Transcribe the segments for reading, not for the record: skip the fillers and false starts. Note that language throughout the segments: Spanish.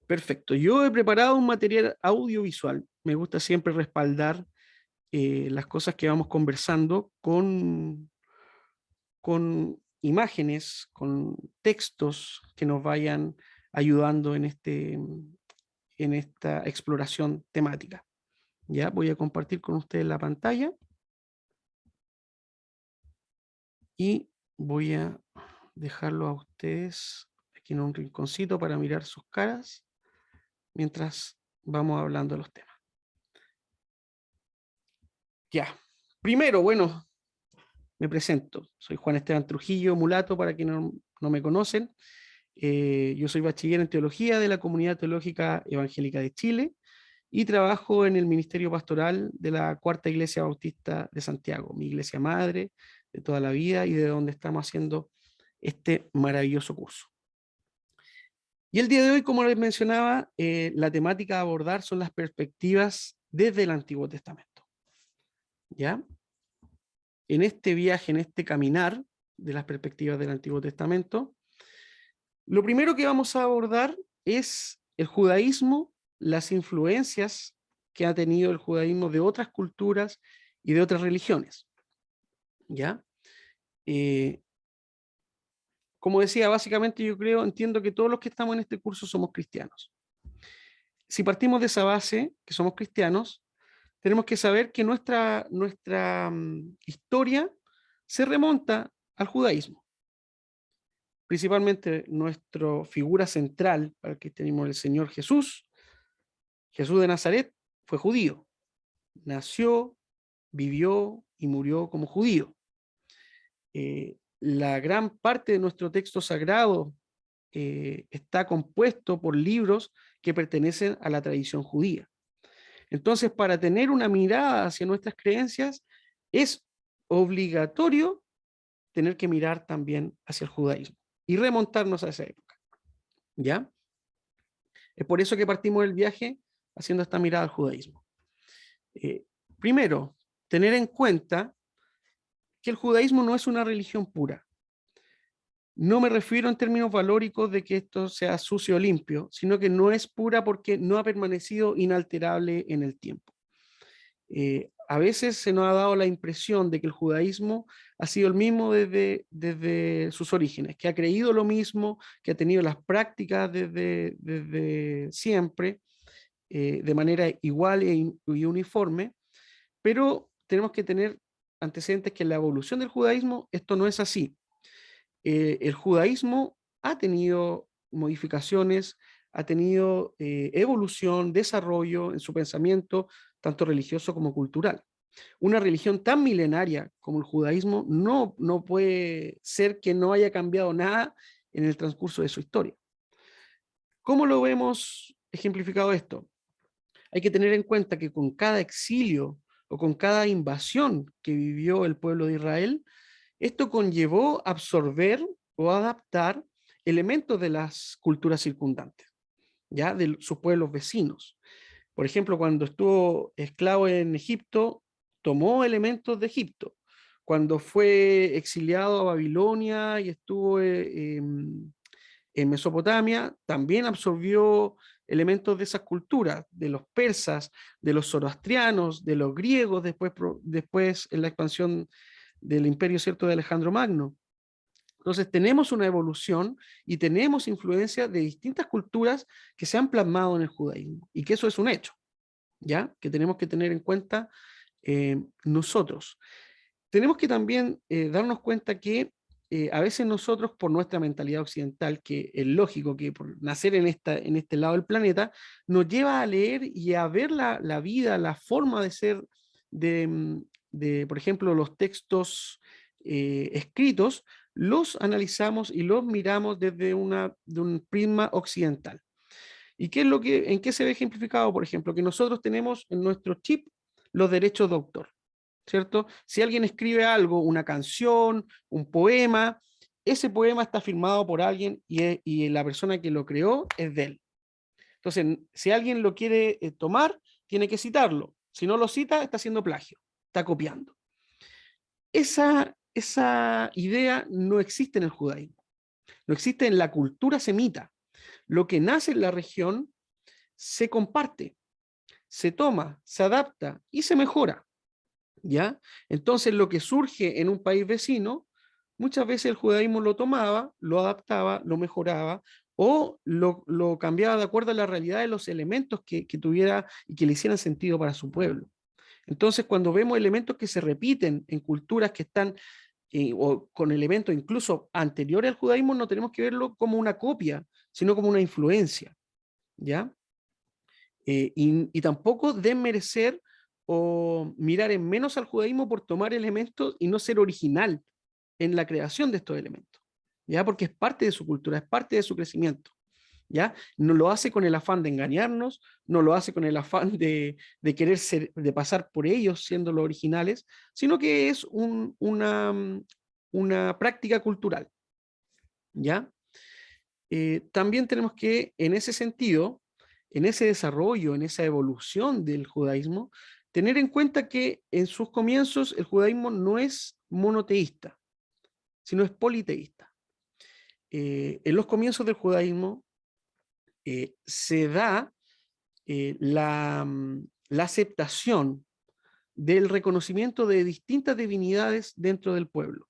Perfecto. Yo he preparado un material audiovisual. Me gusta siempre respaldar las cosas que vamos conversando con imágenes, con textos que nos vayan ayudando en esta exploración temática. Ya voy a compartir con ustedes la pantalla y voy a dejarlo a ustedes aquí en un rinconcito para mirar sus caras mientras vamos hablando de los temas. Ya. Primero, bueno, me presento. Soy Juan Esteban Trujillo, mulato, para quienes no me conocen. Yo soy bachiller en teología de la Comunidad Teológica Evangélica de Chile y trabajo en el Ministerio Pastoral de la Cuarta Iglesia Bautista de Santiago, mi iglesia madre de toda la vida y de donde estamos haciendo este maravilloso curso. Y el día de hoy, como les mencionaba, la temática a abordar son las perspectivas desde el Antiguo Testamento. ¿Ya? En este viaje, en este caminar de las perspectivas del Antiguo Testamento, lo primero que vamos a abordar es el judaísmo, las influencias que ha tenido el judaísmo de otras culturas y de otras religiones. ¿Ya? Como decía, básicamente entiendo que todos los que estamos en este curso somos cristianos. Si partimos de esa base, que somos cristianos, tenemos que saber que nuestra historia se remonta al judaísmo. Principalmente nuestra figura central para el cristianismo, el Señor Jesús. Jesús de Nazaret fue judío. Nació, vivió y murió como judío. La gran parte de nuestro texto sagrado está compuesto por libros que pertenecen a la tradición judía. Entonces, para tener una mirada hacia nuestras creencias, es obligatorio tener que mirar también hacia el judaísmo y remontarnos a esa época. ¿Ya? Es por eso que partimos del viaje haciendo esta mirada al judaísmo. Primero, tener en cuenta que el judaísmo no es una religión pura. No me refiero en términos valóricos de que esto sea sucio o limpio, sino que no es pura porque no ha permanecido inalterable en el tiempo. A veces se nos ha dado la impresión de que el judaísmo ha sido el mismo desde sus orígenes, que ha creído lo mismo, que ha tenido las prácticas desde siempre, de manera igual y uniforme, pero tenemos que tener antecedentes que en la evolución del judaísmo esto no es así. El judaísmo ha tenido modificaciones, ha tenido evolución, desarrollo en su pensamiento, tanto religioso como cultural. Una religión tan milenaria como el judaísmo no puede ser que no haya cambiado nada en el transcurso de su historia. ¿Cómo lo vemos ejemplificado esto? Hay que tener en cuenta que con cada exilio o con cada invasión que vivió el pueblo de Israel, esto conllevó absorber o adaptar elementos de las culturas circundantes, ya de sus pueblos vecinos. Por ejemplo, cuando estuvo esclavo en Egipto, tomó elementos de Egipto. Cuando fue exiliado a Babilonia y estuvo en Mesopotamia, también absorbió elementos de esas culturas, de los persas, de los zoroastrianos, de los griegos, después en la expansión del imperio, ¿cierto?, de Alejandro Magno. Entonces tenemos una evolución y tenemos influencia de distintas culturas que se han plasmado en el judaísmo y que eso es un hecho, ¿ya? Que tenemos que tener en cuenta nosotros. Tenemos que también darnos cuenta que a veces nosotros, por nuestra mentalidad occidental, que es lógico que por nacer en este lado del planeta, nos lleva a leer y a ver la vida, la forma de ser por ejemplo, los textos escritos, los analizamos y los miramos desde de un prisma occidental. ¿Y qué es en qué se ve ejemplificado? Por ejemplo, que nosotros tenemos en nuestro chip los derechos de autor, ¿cierto? Si alguien escribe algo, una canción, un poema, ese poema está firmado por alguien y la persona que lo creó es de él. Entonces, si alguien lo quiere tomar, tiene que citarlo. Si no lo cita, está haciendo plagio, está copiando. Esa idea no existe en el judaísmo, no existe en la cultura semita. Lo que nace en la región se comparte, se toma, se adapta y se mejora, ¿ya? Entonces lo que surge en un país vecino, muchas veces el judaísmo lo tomaba, lo adaptaba, lo mejoraba o lo cambiaba de acuerdo a la realidad de los elementos que tuviera y que le hicieran sentido para su pueblo. Entonces, cuando vemos elementos que se repiten en culturas que están o con elementos incluso anteriores al judaísmo, no tenemos que verlo como una copia, sino como una influencia, ¿ya? Y tampoco desmerecer o mirar en menos al judaísmo por tomar elementos y no ser original en la creación de estos elementos, ¿ya? Porque es parte de su cultura, es parte de su crecimiento, ¿ya? No lo hace con el afán de engañarnos, no lo hace con el afán de querer ser, de pasar por ellos siendo los originales, sino que es una práctica cultural, ¿ya? También tenemos que, en ese sentido, en ese desarrollo, en esa evolución del judaísmo, tener en cuenta que en sus comienzos el judaísmo no es monoteísta, sino es politeísta. En los comienzos del judaísmo se da la aceptación del reconocimiento de distintas divinidades dentro del pueblo.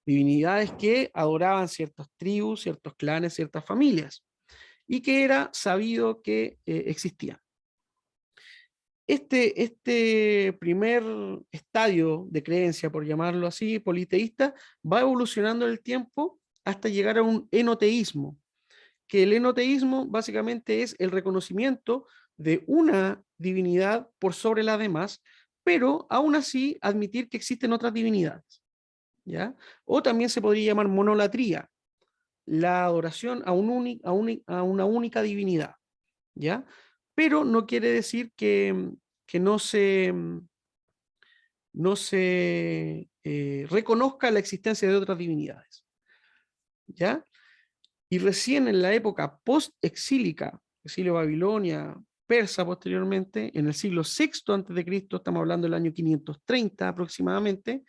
Divinidades que adoraban ciertas tribus, ciertos clanes, ciertas familias, y que era sabido que existían. Este primer estadio de creencia, por llamarlo así, politeísta, va evolucionando en el tiempo hasta llegar a un enoteísmo, que el enoteísmo básicamente es el reconocimiento de una divinidad por sobre las demás, pero aún así admitir que existen otras divinidades, ¿ya? O también se podría llamar monolatría, la adoración a una única divinidad, ¿ya? Pero no quiere decir que no se reconozca la existencia de otras divinidades, ¿ya? Y recién en la época post-exílica, exilio Babilonia, persa posteriormente, en el siglo VI antes de Cristo, estamos hablando del año 530 aproximadamente,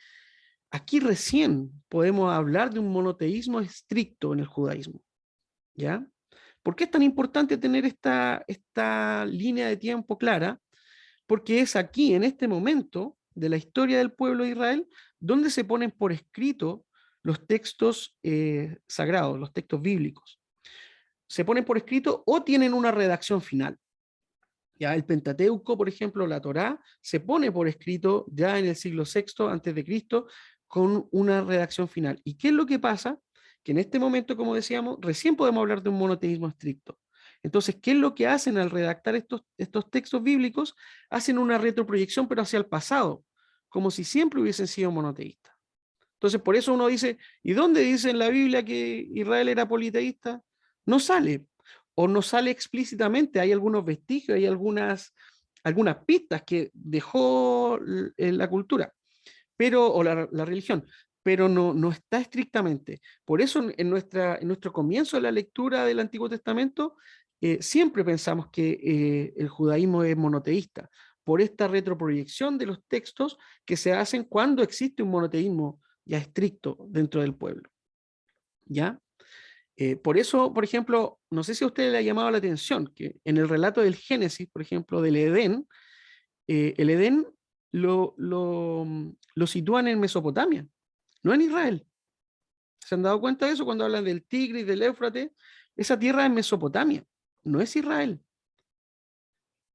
aquí recién podemos hablar de un monoteísmo estricto en el judaísmo, ¿ya? ¿Por qué es tan importante tener esta línea de tiempo clara? Porque es aquí, en este momento de la historia del pueblo de Israel, donde se ponen por escrito los textos sagrados, los textos bíblicos. Se ponen por escrito o tienen una redacción final. Ya el Pentateuco, por ejemplo, la Torá, se pone por escrito ya en el siglo VI antes de Cristo con una redacción final. ¿Y qué es lo que pasa? Que en este momento, como decíamos, recién podemos hablar de un monoteísmo estricto. Entonces, ¿qué es lo que hacen al redactar estos textos bíblicos? Hacen una retroproyección, pero hacia el pasado, como si siempre hubiesen sido monoteístas. Entonces, por eso uno dice, ¿y dónde dice en la Biblia que Israel era politeísta? No sale, o no sale explícitamente. Hay algunos vestigios, hay algunas pistas que dejó la cultura, o la religión, pero no está estrictamente. Por eso en nuestro comienzo de la lectura del Antiguo Testamento, siempre pensamos que el judaísmo es monoteísta, por esta retroproyección de los textos que se hacen cuando existe un monoteísmo ya estricto dentro del pueblo, ¿ya? Por eso, por ejemplo, no sé si a usted le ha llamado la atención que en el relato del Génesis, por ejemplo, del Edén, el Edén lo sitúan en Mesopotamia, no en Israel. ¿Se han dado cuenta de eso cuando hablan del Tigris, del Éufrates? Esa tierra es Mesopotamia, no es Israel.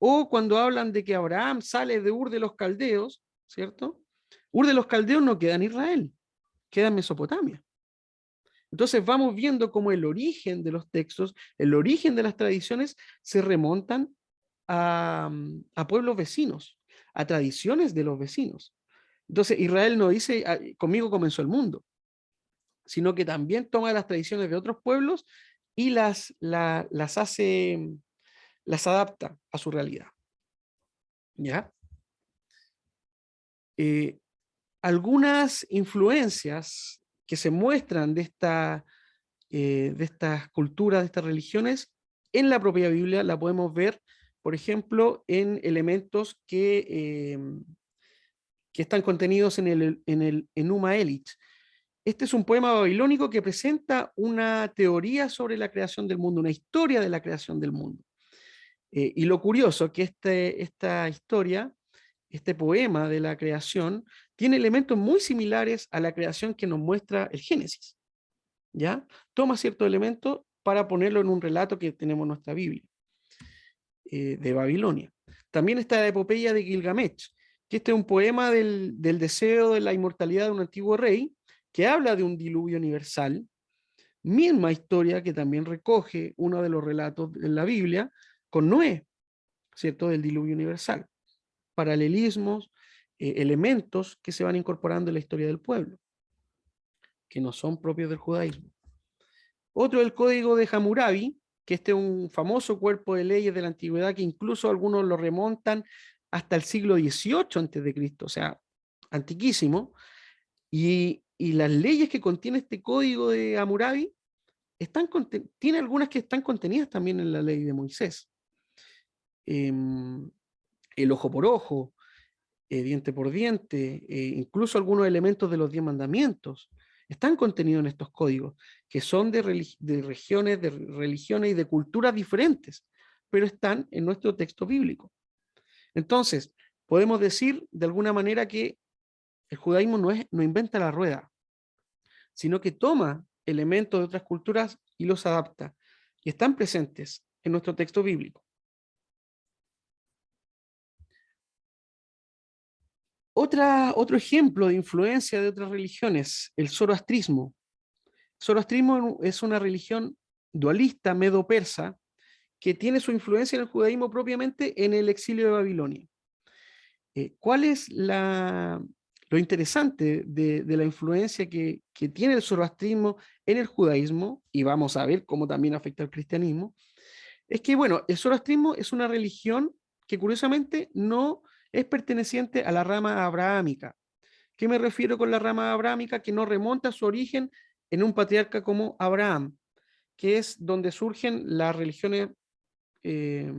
O cuando hablan de que Abraham sale de Ur de los Caldeos, ¿cierto? Ur de los Caldeos no queda en Israel, queda en Mesopotamia. Entonces vamos viendo cómo el origen de los textos, el origen de las tradiciones se remontan a pueblos vecinos, a tradiciones de los vecinos. Entonces Israel no dice, conmigo comenzó el mundo, sino que también toma las tradiciones de otros pueblos y las hace, las adapta a su realidad. ¿Ya? Algunas influencias que se muestran de estas culturas, de estas religiones, en la propia Biblia la podemos ver, por ejemplo, en elementos que están contenidos en Enuma Elish. Este es un poema babilónico que presenta una teoría sobre la creación del mundo, una historia de la creación del mundo. Y lo curioso es que esta historia, este poema de la creación, tiene elementos muy similares a la creación que nos muestra el Génesis, ¿ya? Toma ciertos elementos para ponerlo en un relato que tenemos en nuestra Biblia, de Babilonia. También está la epopeya de Gilgamesh, que este es un poema del deseo de la inmortalidad de un antiguo rey, que habla de un diluvio universal, misma historia que también recoge uno de los relatos en la Biblia con Noé, ¿cierto? Del diluvio universal. Paralelismos, elementos que se van incorporando en la historia del pueblo, que no son propios del judaísmo. Otro es el código de Hammurabi, que este es un famoso cuerpo de leyes de la antigüedad que incluso algunos lo remontan hasta el siglo XVIII a.C., o sea, antiquísimo, y las leyes que contiene este código de Hammurabi tiene algunas que están contenidas también en la ley de Moisés. El ojo por ojo, diente por diente, incluso algunos elementos de los 10 mandamientos, están contenidos en estos códigos, que son de regiones, de religiones y de culturas diferentes, pero están en nuestro texto bíblico. Entonces, podemos decir de alguna manera que el judaísmo no inventa la rueda, sino que toma elementos de otras culturas y los adapta, y están presentes en nuestro texto bíblico. Otro ejemplo de influencia de otras religiones, el zoroastrismo. El zoroastrismo es una religión dualista medo-persa que tiene su influencia en el judaísmo propiamente en el exilio de Babilonia. ¿Cuál es lo interesante de la influencia que tiene el zoroastrismo en el judaísmo? Y vamos a ver cómo también afecta al cristianismo. Es que, bueno, el zoroastrismo es una religión que curiosamente no es perteneciente a la rama abrahámica. ¿Qué me refiero con la rama abrahámica? Que no remonta su origen en un patriarca como Abraham, que es donde surgen las religiones eh,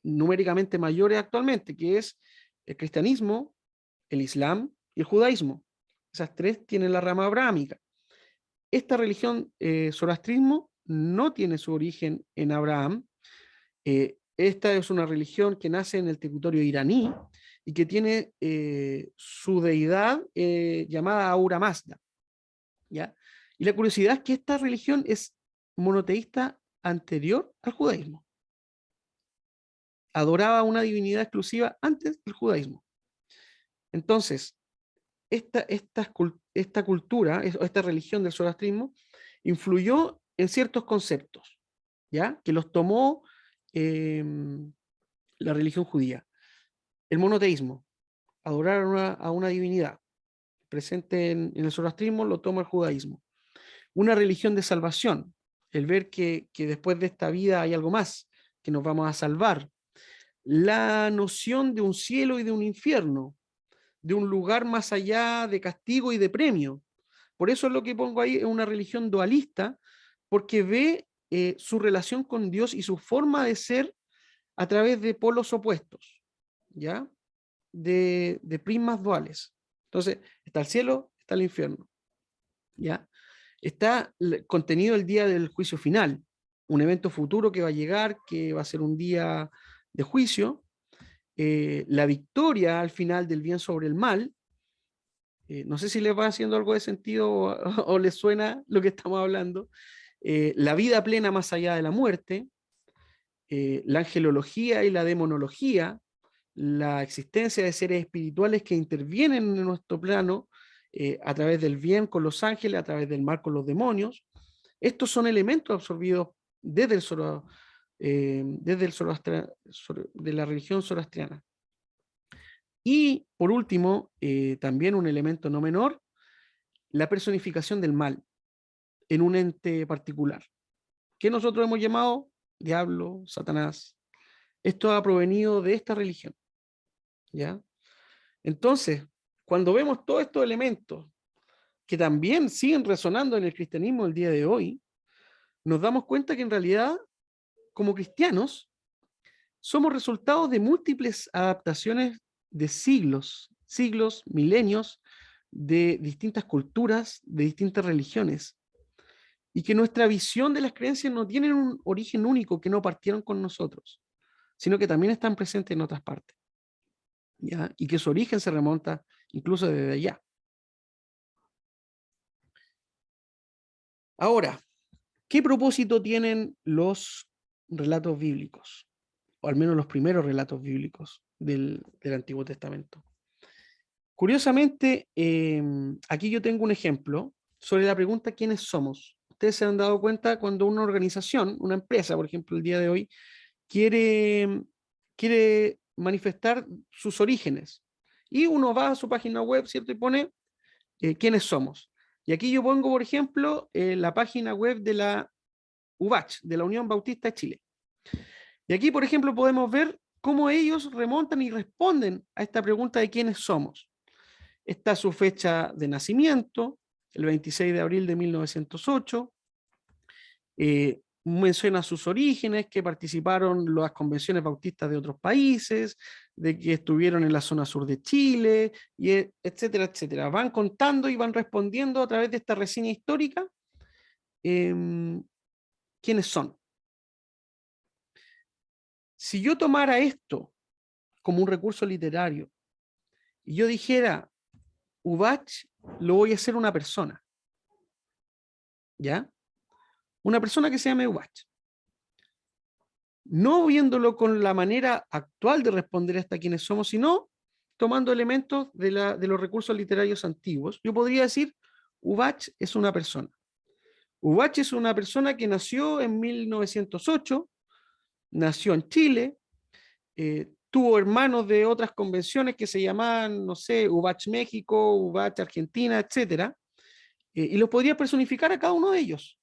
numéricamente mayores actualmente, que es el cristianismo, el islam y el judaísmo. Esas tres tienen la rama abrahámica. Esta religión, zoroastrismo, no tiene su origen en Abraham. Esta es una religión que nace en el territorio iraní y que tiene su deidad llamada Ahura Mazda, ¿ya? Y la curiosidad es que esta religión es monoteísta anterior al judaísmo. Adoraba una divinidad exclusiva antes del judaísmo. Entonces, esta cultura, esta religión del zoroastrismo, influyó en ciertos conceptos, ¿ya? Que los tomó eh, la religión judía. El monoteísmo, adorar a una divinidad, presente en el zoroastrismo, lo toma el judaísmo. Una religión de salvación, el ver que después de esta vida hay algo más, que nos vamos a salvar. La noción de un cielo y de un infierno, de un lugar más allá de castigo y de premio. Por eso es lo que pongo ahí, es una religión dualista, porque ve su relación con Dios y su forma de ser a través de polos opuestos, ¿ya? De prismas duales. Entonces, está el cielo, está el infierno, ¿ya? Está contenido el día del juicio final, un evento futuro que va a llegar, que va a ser un día de juicio, la victoria al final del bien sobre el mal. No sé si les va haciendo algo de sentido o les suena lo que estamos hablando. La vida plena más allá de la muerte, la angelología y la demonología, la existencia de seres espirituales que intervienen en nuestro plano a través del bien con los ángeles, a través del mal con los demonios. Estos son elementos absorbidos desde de la religión zoroastriana. Y por último, también un elemento no menor, la personificación del mal en un ente particular, que nosotros hemos llamado diablo, Satanás. Esto ha provenido de esta religión, ¿ya? Entonces, cuando vemos todos estos elementos que también siguen resonando en el cristianismo el día de hoy, nos damos cuenta que en realidad, como cristianos, somos resultados de múltiples adaptaciones de siglos, milenios, de distintas culturas, de distintas religiones, y que nuestra visión de las creencias no tienen un origen único, que no partieron con nosotros, sino que también están presentes en otras partes, ¿ya? Y que su origen se remonta incluso desde allá. Ahora, ¿qué propósito tienen los relatos bíblicos? O al menos los primeros relatos bíblicos del Antiguo Testamento. Curiosamente, aquí yo tengo un ejemplo sobre la pregunta ¿quiénes somos? Ustedes se han dado cuenta cuando una organización, una empresa, por ejemplo, el día de hoy, quiere manifestar sus orígenes. Y uno va a su página web, ¿cierto? Y pone quiénes somos. Y aquí yo pongo, por ejemplo, la página web de la UBACH, de la Unión Bautista de Chile. Y aquí, por ejemplo, podemos ver cómo ellos remontan y responden a esta pregunta de quiénes somos. Está su fecha de nacimiento, el 26 de abril de 1908. Menciona sus orígenes, que participaron las convenciones bautistas de otros países, de que estuvieron en la zona sur de Chile, y etcétera, etcétera. Van contando y van respondiendo a través de esta reseña histórica quiénes son. Si yo tomara esto como un recurso literario y yo dijera, UBACH lo voy a hacer una persona, ¿ya? Una persona que se llame UBACH. No viéndolo con la manera actual de responder hasta quiénes somos, sino tomando elementos de los recursos literarios antiguos. Yo podría decir, UBACH es una persona. UBACH es una persona que nació en 1908, nació en Chile, tuvo hermanos de otras convenciones que se llamaban, no sé, UBACH México, UBACH Argentina, etc. Y los podría personificar a cada uno de ellos.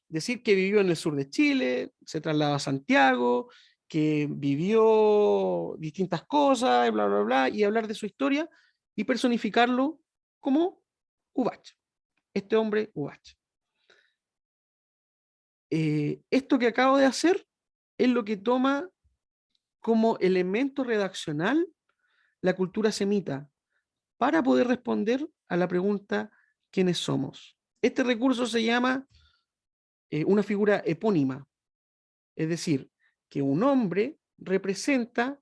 Decir que vivió en el sur de Chile, se trasladó a Santiago, que vivió distintas cosas, bla, bla, bla, y hablar de su historia y personificarlo como UBACH, este hombre UBACH. Esto que acabo de hacer es lo que toma como elemento redaccional la cultura semita para poder responder a la pregunta ¿quiénes somos? Este recurso se llama una figura epónima, es decir, que un hombre representa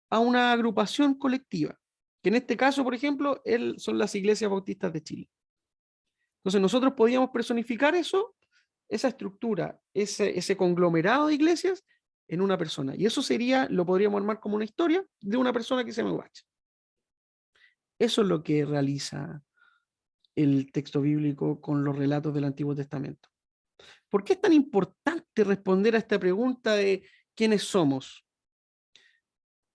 a una agrupación colectiva, que en este caso, por ejemplo, son las iglesias bautistas de Chile. Entonces nosotros podíamos personificar eso, esa estructura, ese conglomerado de iglesias en una persona. Y eso lo podríamos armar como una historia de una persona que se llama UBACH. Eso es lo que realiza el texto bíblico con los relatos del Antiguo Testamento. ¿Por qué es tan importante responder a esta pregunta de quiénes somos?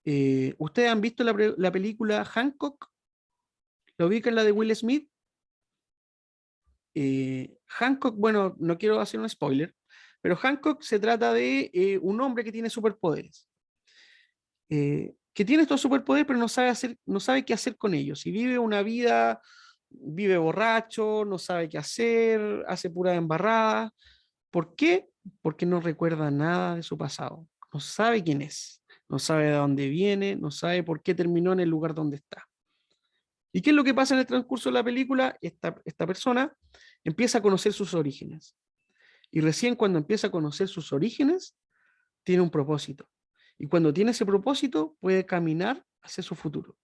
¿Ustedes han visto la película Hancock? ¿Lo ubican, la de Will Smith? Hancock, bueno, no quiero hacer un spoiler, pero Hancock se trata de un hombre que tiene superpoderes. Que tiene estos superpoderes, pero no sabe qué hacer con ellos. Y vive una vida, vive borracho, no sabe qué hacer, hace pura embarrada. ¿Por qué? Porque no recuerda nada de su pasado. No sabe quién es, no sabe de dónde viene, no sabe por qué terminó en el lugar donde está. ¿Y qué es lo que pasa en el transcurso de la película? Esta persona empieza a conocer sus orígenes. Y recién cuando empieza a conocer sus orígenes, tiene un propósito. Y cuando tiene ese propósito, puede caminar hacia su futuro.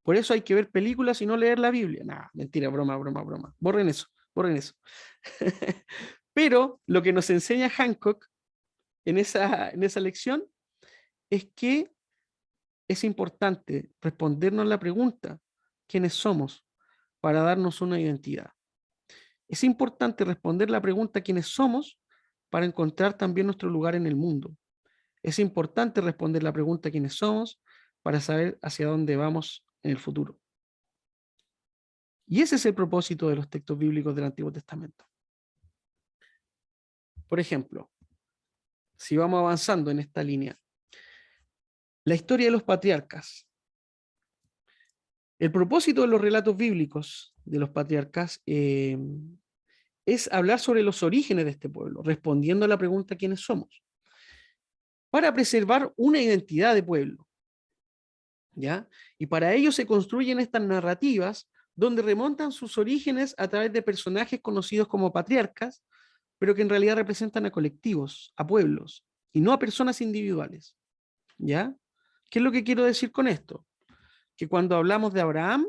Por eso hay que ver películas y no leer la Biblia. Nah, mentira, broma, broma, broma. Borren eso, borren eso. Pero lo que nos enseña Hancock en esa lección es que es importante respondernos la pregunta, ¿quiénes somos? Para darnos una identidad. Es importante responder la pregunta, ¿quiénes somos? Para encontrar también nuestro lugar en el mundo. Es importante responder la pregunta, ¿quiénes somos? Para saber hacia dónde vamos en el futuro. Y ese es el propósito de los textos bíblicos del Antiguo Testamento. Por ejemplo, si vamos avanzando en esta línea, la historia de los patriarcas. El propósito de los relatos bíblicos de los patriarcas es hablar sobre los orígenes de este pueblo, respondiendo a la pregunta ¿quiénes somos? Para preservar una identidad de pueblo, ¿ya? Y para ello se construyen estas narrativas donde remontan sus orígenes a través de personajes conocidos como patriarcas, pero que en realidad representan a colectivos, a pueblos, y no a personas individuales. ¿Ya? ¿Qué es lo que quiero decir con esto? Que cuando hablamos de Abraham,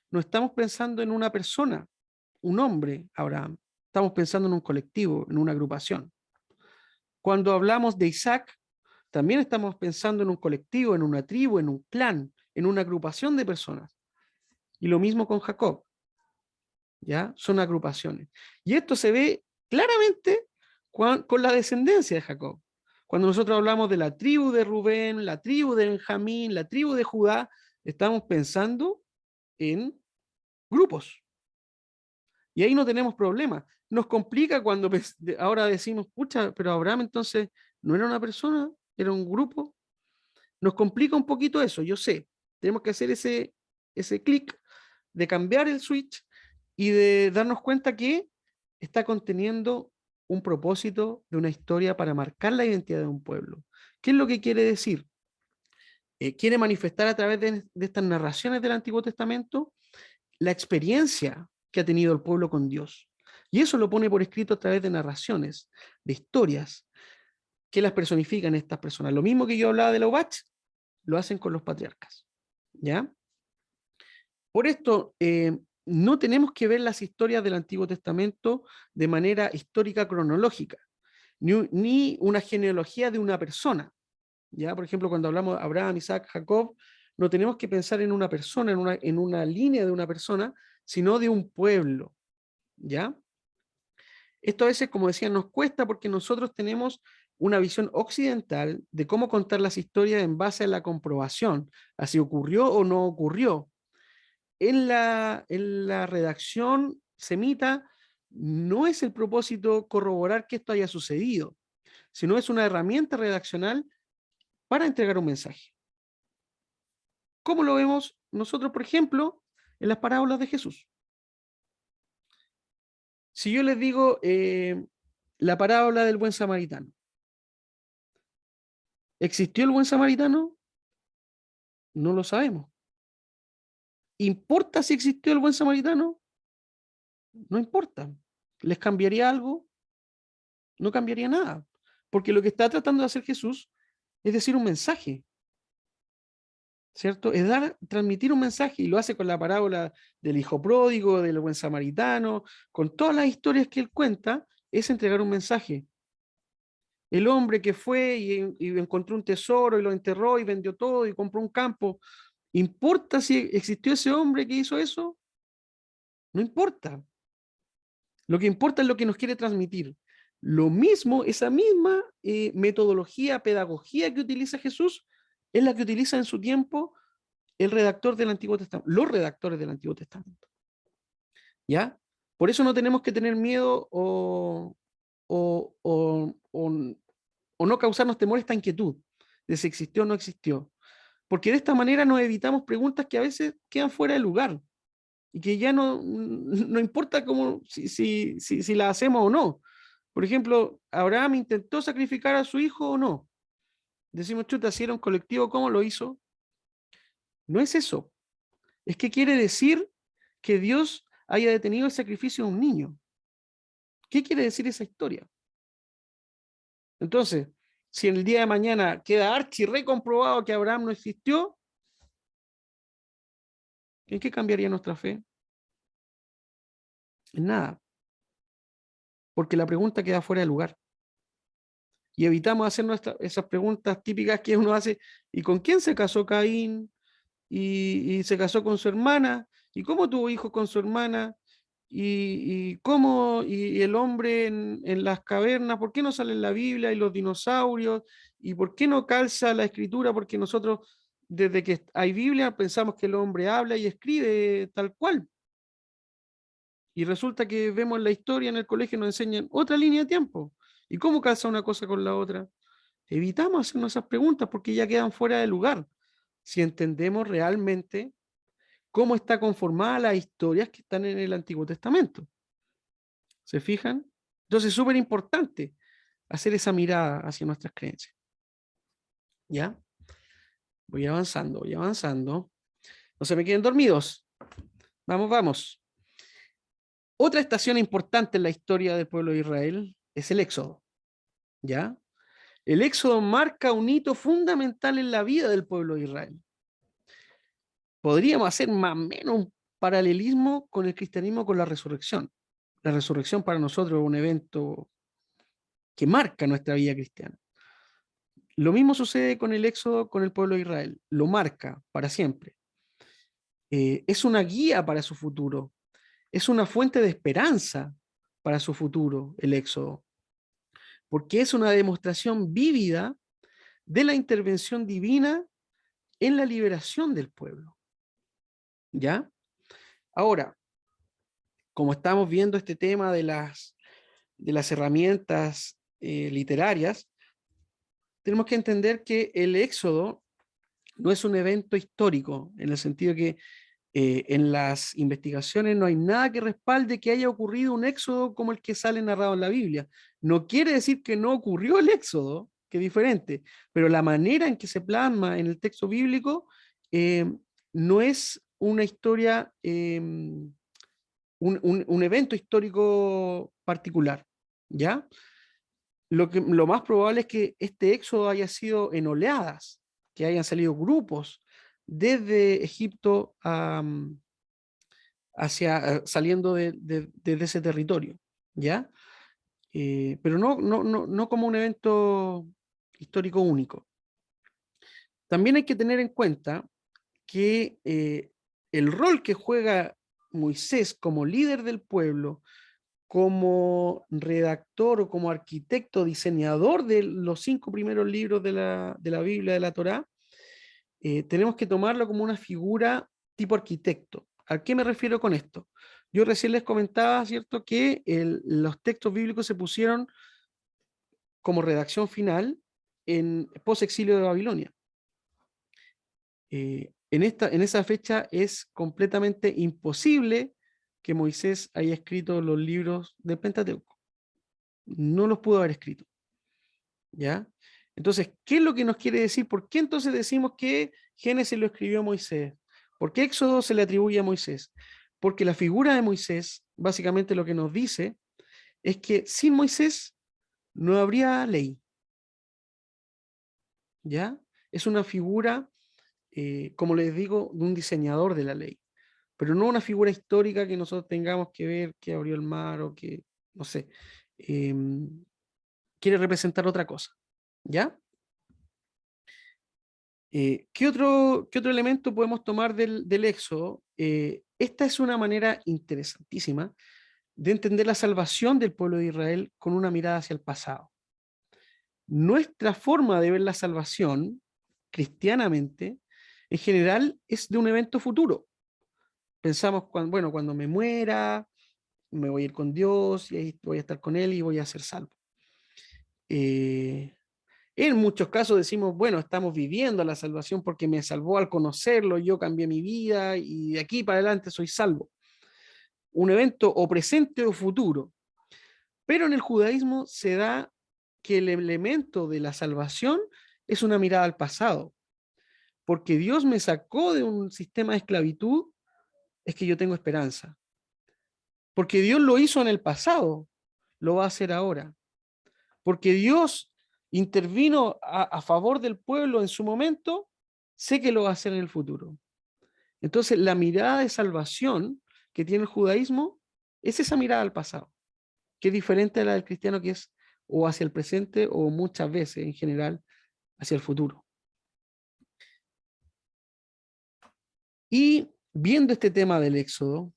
no estamos pensando en una persona, un hombre, Abraham. Estamos pensando en un colectivo, en una agrupación. Cuando hablamos de Isaac, también estamos pensando en un colectivo, en una tribu, en un clan, en una agrupación de personas. Y lo mismo con Jacob. ¿Ya? Son agrupaciones. Y esto se ve claramente con la descendencia de Jacob. Cuando nosotros hablamos de la tribu de Rubén, la tribu de Benjamín, la tribu de Judá, estamos pensando en grupos. Y ahí no tenemos problema. Nos complica cuando ahora decimos, pucha, pero Abraham entonces no era una persona, era un grupo. Nos complica un poquito eso, yo sé. Tenemos que hacer ese clic de cambiar el switch y de darnos cuenta que está conteniendo un propósito de una historia para marcar la identidad de un pueblo. ¿Qué es lo que quiere decir? Quiere manifestar a través de estas narraciones del Antiguo Testamento la experiencia que ha tenido el pueblo con Dios. Y eso lo pone por escrito a través de narraciones, de historias, que las personifican estas personas. Lo mismo que yo hablaba de la UBACH, lo hacen con los patriarcas. ¿Ya? Por esto, no tenemos que ver las historias del Antiguo Testamento de manera histórica cronológica, ni una genealogía de una persona. ¿Ya? Por ejemplo, cuando hablamos de Abraham, Isaac, Jacob, no tenemos que pensar en una persona, en una línea de una persona, sino de un pueblo. ¿Ya? Esto a veces, como decía, nos cuesta porque nosotros tenemos una visión occidental de cómo contar las historias en base a la comprobación, a si ocurrió o no ocurrió. En la redacción semita no es el propósito corroborar que esto haya sucedido, sino es una herramienta redaccional para entregar un mensaje. ¿Cómo lo vemos nosotros, por ejemplo, en las parábolas de Jesús? Si yo les digo la parábola del buen samaritano, ¿existió el buen samaritano? No lo sabemos. ¿Importa si existió el buen samaritano? No importa. ¿Les cambiaría algo? No cambiaría nada. Porque lo que está tratando de hacer Jesús es decir un mensaje, ¿cierto? Es transmitir un mensaje y lo hace con la parábola del hijo pródigo, del buen samaritano, con todas las historias que él cuenta, es entregar un mensaje. El hombre que fue y encontró un tesoro y lo enterró y vendió todo y compró un campo. ¿Importa si existió ese hombre que hizo eso? No importa. Lo que importa es lo que nos quiere transmitir. Lo mismo, esa misma metodología, pedagogía que utiliza Jesús, es la que utiliza en su tiempo el redactor del Antiguo Testamento, los redactores del Antiguo Testamento. ¿Ya? Por eso no tenemos que tener miedo o, o, o, o no causarnos temor esta inquietud de si existió o no existió. Porque de esta manera nos evitamos preguntas que a veces quedan fuera de lugar y que ya no importa cómo, si la hacemos o no. Por ejemplo, ¿Abraham intentó sacrificar a su hijo o no? Decimos, chuta, si era un colectivo, ¿cómo lo hizo? No es eso. Es que quiere decir que Dios haya detenido el sacrificio de un niño. ¿Qué quiere decir esa historia? Entonces, si en el día de mañana queda archi recomprobado que Abraham no existió, ¿en qué cambiaría nuestra fe? En nada. Porque la pregunta queda fuera de lugar. Y evitamos hacer esas preguntas típicas que uno hace. ¿Y con quién se casó Caín? Y se casó con su hermana. ¿Y cómo tuvo hijos con su hermana? ¿Y cómo? ¿Y el hombre en las cavernas? ¿Por qué no sale en la Biblia? ¿Y los dinosaurios? ¿Y por qué no calza la escritura? Porque nosotros, desde que hay Biblia, pensamos que el hombre habla y escribe tal cual. Y resulta que vemos la historia en el colegio y nos enseñan otra línea de tiempo. ¿Y cómo calza una cosa con la otra? Evitamos hacernos esas preguntas porque ya quedan fuera de lugar. Si entendemos realmente cómo está conformada las historias que están en el Antiguo Testamento. ¿Se fijan? Entonces es súper importante hacer esa mirada hacia nuestras creencias. ¿Ya? Voy avanzando, voy avanzando. No se me queden dormidos. Vamos, vamos. Otra estación importante en la historia del pueblo de Israel es el Éxodo. ¿Ya? El Éxodo marca un hito fundamental en la vida del pueblo de Israel. Podríamos hacer más o menos un paralelismo con el cristianismo con la resurrección. La resurrección para nosotros es un evento que marca nuestra vida cristiana. Lo mismo sucede con el Éxodo con el pueblo de Israel. Lo marca para siempre. Es una guía para su futuro. Es una fuente de esperanza para su futuro, el Éxodo. Porque es una demostración vívida de la intervención divina en la liberación del pueblo. ¿Ya? Ahora, como estamos viendo este tema de las herramientas literarias, tenemos que entender que el Éxodo no es un evento histórico, en el sentido que en las investigaciones no hay nada que respalde que haya ocurrido un éxodo como el que sale narrado en la Biblia. No quiere decir que no ocurrió el éxodo, que es diferente, pero la manera en que se plasma en el texto bíblico no es una historia, un evento histórico particular, ¿ya? Lo más probable es que este éxodo haya sido en oleadas, que hayan salido grupos desde Egipto saliendo de ese territorio, ¿ya? Pero no como un evento histórico único. También hay que tener en cuenta que el rol que juega Moisés como líder del pueblo, como redactor o como arquitecto, diseñador de los 5 primeros libros de la Biblia, de la Torá, tenemos que tomarlo como una figura tipo arquitecto. ¿A qué me refiero con esto? Yo recién les comentaba, ¿cierto?, que los textos bíblicos se pusieron como redacción final en post-exilio de Babilonia. En esa fecha es completamente imposible que Moisés haya escrito los libros del Pentateuco. No los pudo haber escrito. ¿Ya? Entonces, ¿qué es lo que nos quiere decir? ¿Por qué entonces decimos que Génesis lo escribió Moisés? ¿Por qué Éxodo se le atribuye a Moisés? Porque la figura de Moisés, básicamente lo que nos dice, es que sin Moisés no habría ley. ¿Ya? Es una figura, como les digo, de un diseñador de la ley, pero no una figura histórica que nosotros tengamos que ver que abrió el mar o que, no sé, quiere representar otra cosa. ¿Ya? Qué otro elemento podemos tomar del Éxodo? Esta es una manera interesantísima de entender la salvación del pueblo de Israel con una mirada hacia el pasado. Nuestra forma de ver la salvación, cristianamente, en general es de un evento futuro. Pensamos, bueno, cuando me muera, me voy a ir con Dios y ahí voy a estar con Él y voy a ser salvo. En muchos casos decimos, bueno, estamos viviendo la salvación porque me salvó al conocerlo, yo cambié mi vida y de aquí para adelante soy salvo. Un evento o presente o futuro. Pero en el judaísmo se da que el elemento de la salvación es una mirada al pasado. Porque Dios me sacó de un sistema de esclavitud, es que yo tengo esperanza. Porque Dios lo hizo en el pasado, lo va a hacer ahora. Porque Dios intervino a favor del pueblo en su momento, sé que lo va a hacer en el futuro. Entonces, la mirada de salvación que tiene el judaísmo es esa mirada al pasado, que es diferente a la del cristiano, que es o hacia el presente o muchas veces en general hacia el futuro. Y viendo este tema del Éxodo,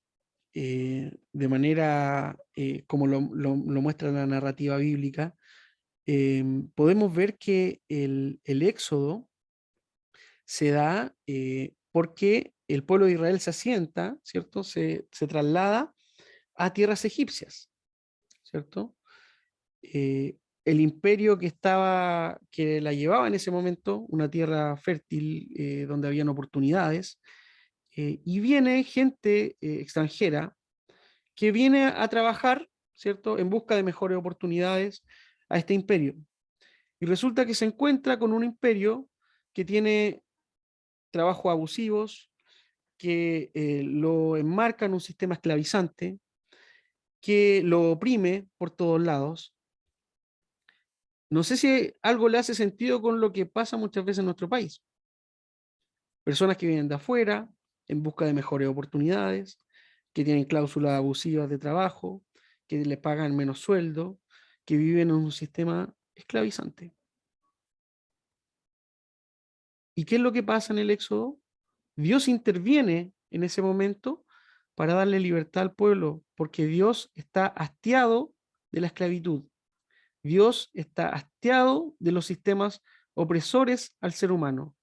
de manera como lo muestra la narrativa bíblica, podemos ver que el Éxodo se da porque el pueblo de Israel se asienta, ¿cierto? Se traslada a tierras egipcias, ¿cierto? El imperio que la llevaba en ese momento, una tierra fértil donde habían oportunidades, y viene gente extranjera que viene a trabajar, ¿cierto? En busca de mejores oportunidades a este imperio. Y resulta que se encuentra con un imperio que tiene trabajos abusivos, que lo enmarca en un sistema esclavizante, que lo oprime por todos lados. No sé si algo le hace sentido con lo que pasa muchas veces en nuestro país. Personas que vienen de afuera en busca de mejores oportunidades, que tienen cláusulas abusivas de trabajo, que les pagan menos sueldo, que viven en un sistema esclavizante. ¿Y qué es lo que pasa en el Éxodo? Dios interviene en ese momento para darle libertad al pueblo, porque Dios está hastiado de la esclavitud. Dios está hastiado de los sistemas opresores al ser humano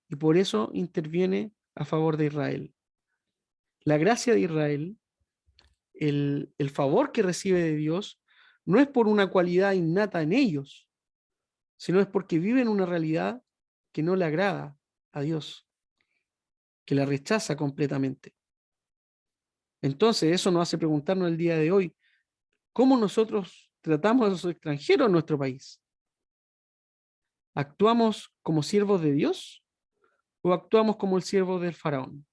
y por eso interviene a favor de Israel. La gracia de Israel, el favor que recibe de Dios, no es por una cualidad innata en ellos, sino es porque viven una realidad que no le agrada a Dios, que la rechaza completamente. Entonces eso nos hace preguntarnos el día de hoy, ¿cómo nosotros tratamos a los extranjeros en nuestro país? ¿Actuamos como siervos de Dios o actuamos como el siervo del faraón?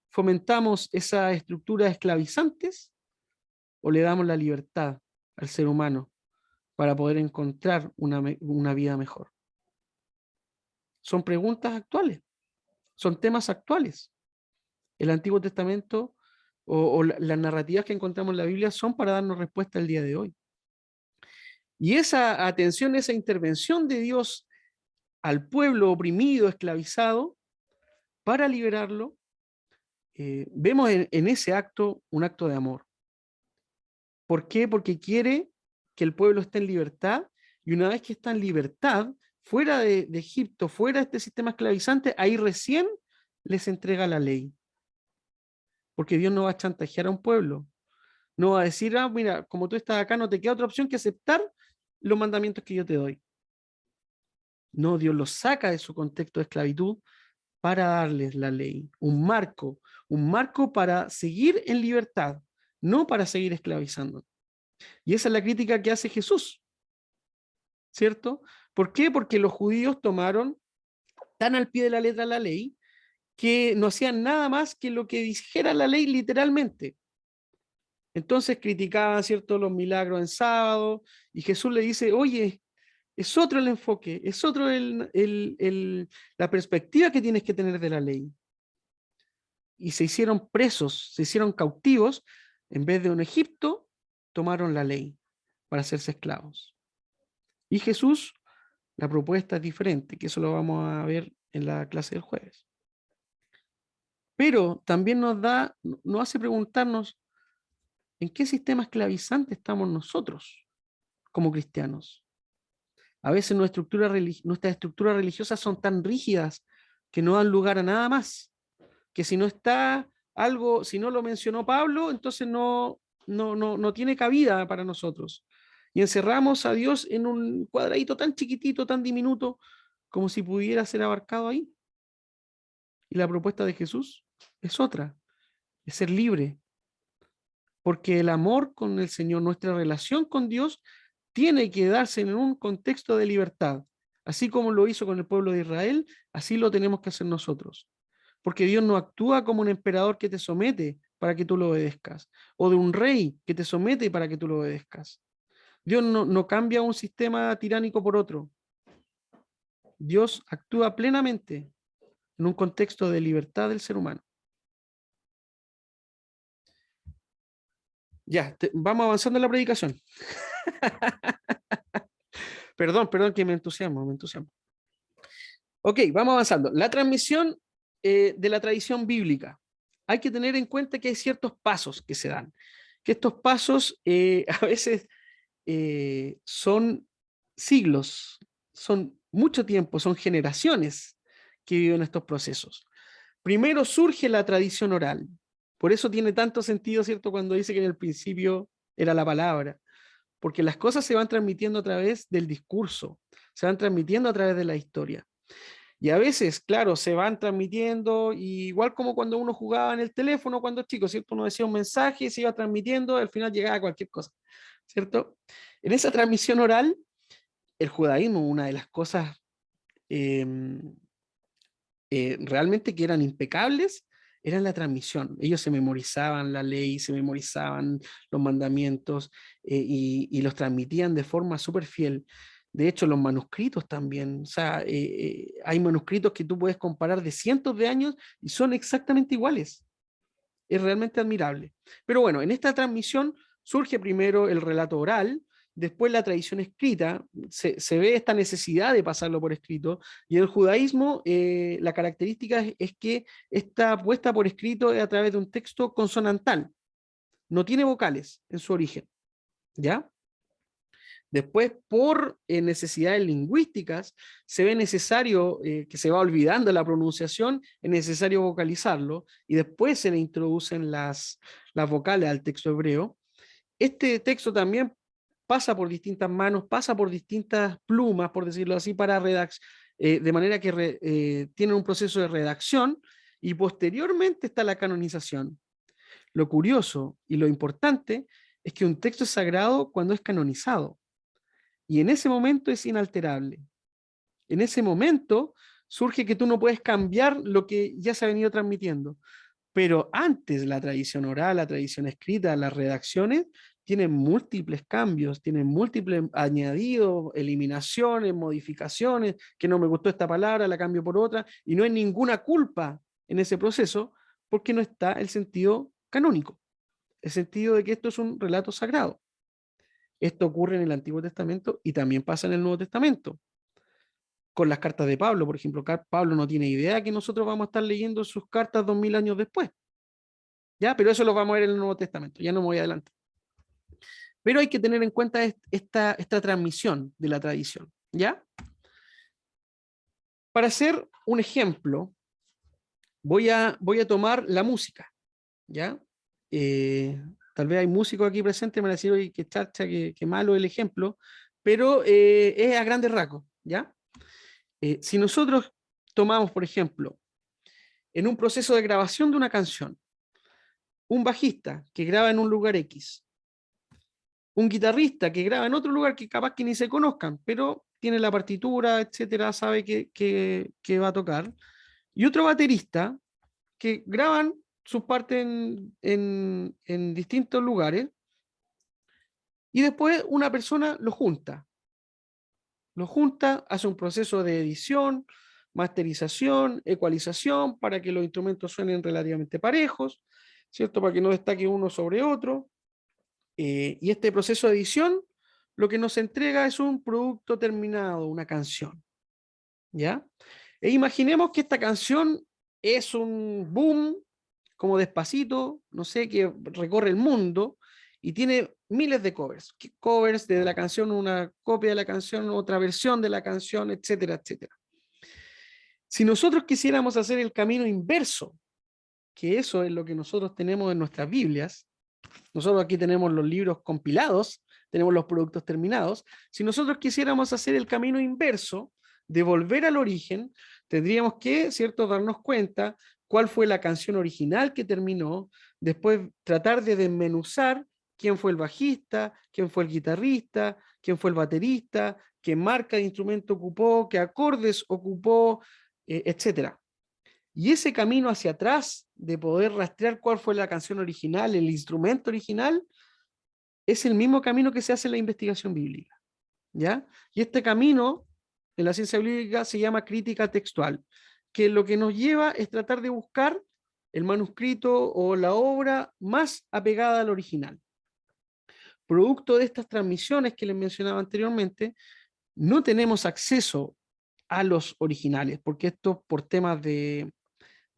¿Fomentamos esas estructuras esclavizantes o le damos la libertad al ser humano para poder encontrar una vida mejor? Son preguntas actuales, son temas actuales. El Antiguo Testamento o las narrativas que encontramos en la Biblia son para darnos respuesta el día de hoy. Y esa atención, esa intervención de Dios al pueblo oprimido, esclavizado, para liberarlo, vemos en ese acto un acto de amor. ¿Por qué? Porque quiere que el pueblo esté en libertad y una vez que está en libertad, fuera de Egipto, fuera de este sistema esclavizante, ahí recién les entrega la ley. Porque Dios no va a chantajear a un pueblo. No va a decir, ah, mira, como tú estás acá, no te queda otra opción que aceptar los mandamientos que yo te doy. No, Dios los saca de su contexto de esclavitud para darles la ley, un marco para seguir en libertad, no para seguir esclavizando. Y esa es la crítica que hace Jesús, ¿cierto? ¿Por qué? Porque los judíos tomaron tan al pie de la letra la ley que no hacían nada más que lo que dijera la ley literalmente. Entonces criticaban, ¿cierto?, los milagros en sábado, y Jesús le dice, oye, es otro el enfoque, es otro la perspectiva que tienes que tener de la ley. Y se hicieron presos, se hicieron cautivos, en vez de un Egipto, tomaron la ley para hacerse esclavos. Y Jesús, la propuesta es diferente, que eso lo vamos a ver en la clase del jueves. Pero también nos hace preguntarnos en qué sistema esclavizante estamos nosotros como cristianos. A veces nuestras estructuras religiosas son tan rígidas que no dan lugar a nada más, que si no está algo, si no lo mencionó Pablo, entonces no tiene cabida para nosotros. Y encerramos a Dios en un cuadradito tan chiquitito, tan diminuto, como si pudiera ser abarcado ahí. Y la propuesta de Jesús es otra, es ser libre, porque el amor con el Señor, nuestra relación con Dios, tiene que darse en un contexto de libertad. Así como lo hizo con el pueblo de Israel, así lo tenemos que hacer nosotros. Porque Dios no actúa como un emperador que te somete para que tú lo obedezcas, o de un rey que te somete para que tú lo obedezcas. Dios no cambia un sistema tiránico por otro. Dios actúa plenamente en un contexto de libertad del ser humano. Ya, vamos avanzando en la predicación. Perdón, que me entusiasmo. Ok, vamos avanzando. La transmisión de la tradición bíblica. Hay que tener en cuenta que hay ciertos pasos que se dan, que estos pasos a veces son siglos, son mucho tiempo, son generaciones que viven estos procesos. Primero surge la tradición oral. Por eso tiene tanto sentido, ¿cierto?, cuando dice que en el principio era la palabra, porque las cosas se van transmitiendo a través del discurso, se van transmitiendo a través de la historia. Y a veces, claro, se van transmitiendo, igual como cuando uno jugaba en el teléfono cuando chico, ¿cierto? Uno decía un mensaje, se iba transmitiendo, al final llegaba cualquier cosa, ¿cierto? En esa transmisión oral, el judaísmo, una de las cosas realmente que eran impecables, era la transmisión. Ellos se memorizaban la ley, se memorizaban los mandamientos y los transmitían de forma súper fiel. De hecho, los manuscritos también, o sea, hay manuscritos que tú puedes comparar de cientos de años y son exactamente iguales. Es realmente admirable. Pero bueno, en esta transmisión surge primero el relato oral, después la tradición escrita, se ve esta necesidad de pasarlo por escrito, y en el judaísmo la característica es que está puesta por escrito a través de un texto consonantal, no tiene vocales en su origen, ¿ya? Después, por necesidades lingüísticas, se ve necesario, que se va olvidando la pronunciación, es necesario vocalizarlo, y después se le introducen las vocales al texto hebreo. Este texto también pasa por distintas manos, pasa por distintas plumas, por decirlo así, para de manera que tiene un proceso de redacción, y posteriormente está la canonización. Lo curioso y lo importante es que un texto es sagrado cuando es canonizado. Y en ese momento es inalterable. En ese momento surge que tú no puedes cambiar lo que ya se ha venido transmitiendo. Pero antes la tradición oral, la tradición escrita, las redacciones tienen múltiples cambios, tienen múltiples añadidos, eliminaciones, modificaciones, que no me gustó esta palabra, la cambio por otra, y no hay ninguna culpa en ese proceso porque no está el sentido canónico, el sentido de que esto es un relato sagrado. Esto ocurre en el Antiguo Testamento y también pasa en el Nuevo Testamento. Con las cartas de Pablo, por ejemplo, Pablo no tiene idea que nosotros vamos a estar leyendo sus cartas 2000 años después. ¿Ya? Pero eso lo vamos a ver en el Nuevo Testamento, ya no me voy adelante. Pero hay que tener en cuenta esta transmisión de la tradición, ¿ya? Para hacer un ejemplo, voy a tomar la música, ¿ya? Tal vez hay músicos aquí presentes, me van a decir, oye, qué chacha, qué malo el ejemplo, pero es a grandes rasgos, ¿ya? Si nosotros tomamos, por ejemplo, en un proceso de grabación de una canción, un bajista que graba en un lugar X, un guitarrista que graba en otro lugar que capaz que ni se conozcan, pero tiene la partitura, etcétera, sabe que va a tocar, y otro baterista que graban sus partes en distintos lugares, y después una persona lo junta, hace un proceso de edición, masterización, ecualización, para que los instrumentos suenen relativamente parejos, ¿cierto? Para que no destaque uno sobre otro. Y este proceso de edición lo que nos entrega es un producto terminado, una canción, ¿ya? E imaginemos que esta canción es un boom, como Despacito, no sé, que recorre el mundo y tiene miles de covers. Covers de la canción, una copia de la canción, otra versión de la canción, etcétera, etcétera. Si nosotros quisiéramos hacer el camino inverso, que eso es lo que nosotros tenemos en nuestras Biblias, nosotros aquí tenemos los libros compilados, tenemos los productos terminados. Si nosotros quisiéramos hacer el camino inverso, de volver al origen, tendríamos que, ¿cierto?, darnos cuenta cuál fue la canción original que terminó, después tratar de desmenuzar quién fue el bajista, quién fue el guitarrista, quién fue el baterista, qué marca de instrumento ocupó, qué acordes ocupó, etcétera. Y ese camino hacia atrás de poder rastrear cuál fue la canción original, el instrumento original, es el mismo camino que se hace en la investigación bíblica, ¿ya? Y este camino en la ciencia bíblica se llama crítica textual, que lo que nos lleva es tratar de buscar el manuscrito o la obra más apegada al original. Producto de estas transmisiones que les mencionaba anteriormente, no tenemos acceso a los originales, porque esto por temas de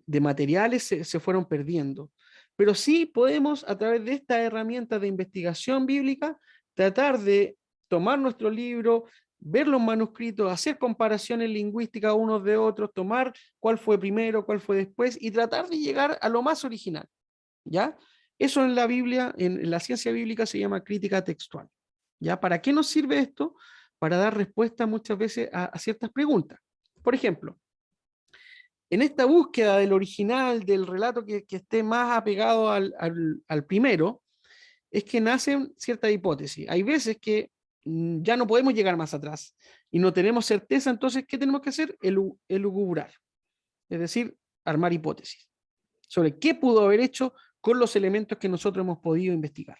materiales se fueron perdiendo. Pero sí podemos, a través de estas herramientas de investigación bíblica, tratar de tomar nuestro libro, ver los manuscritos, hacer comparaciones lingüísticas unos de otros, tomar cuál fue primero, cuál fue después, y tratar de llegar a lo más original, ¿ya? Eso en la Biblia, en la ciencia bíblica se llama crítica textual, ¿ya? ¿Para qué nos sirve esto? Para dar respuesta muchas veces a ciertas preguntas. Por ejemplo, en esta búsqueda del original, del relato que esté más apegado al primero, es que nacen ciertas hipótesis. Hay veces que ya no podemos llegar más atrás y no tenemos certeza, entonces, ¿qué tenemos que hacer? Elucubrar, es decir, armar hipótesis. sobre qué pudo haber hecho con los elementos que nosotros hemos podido investigar.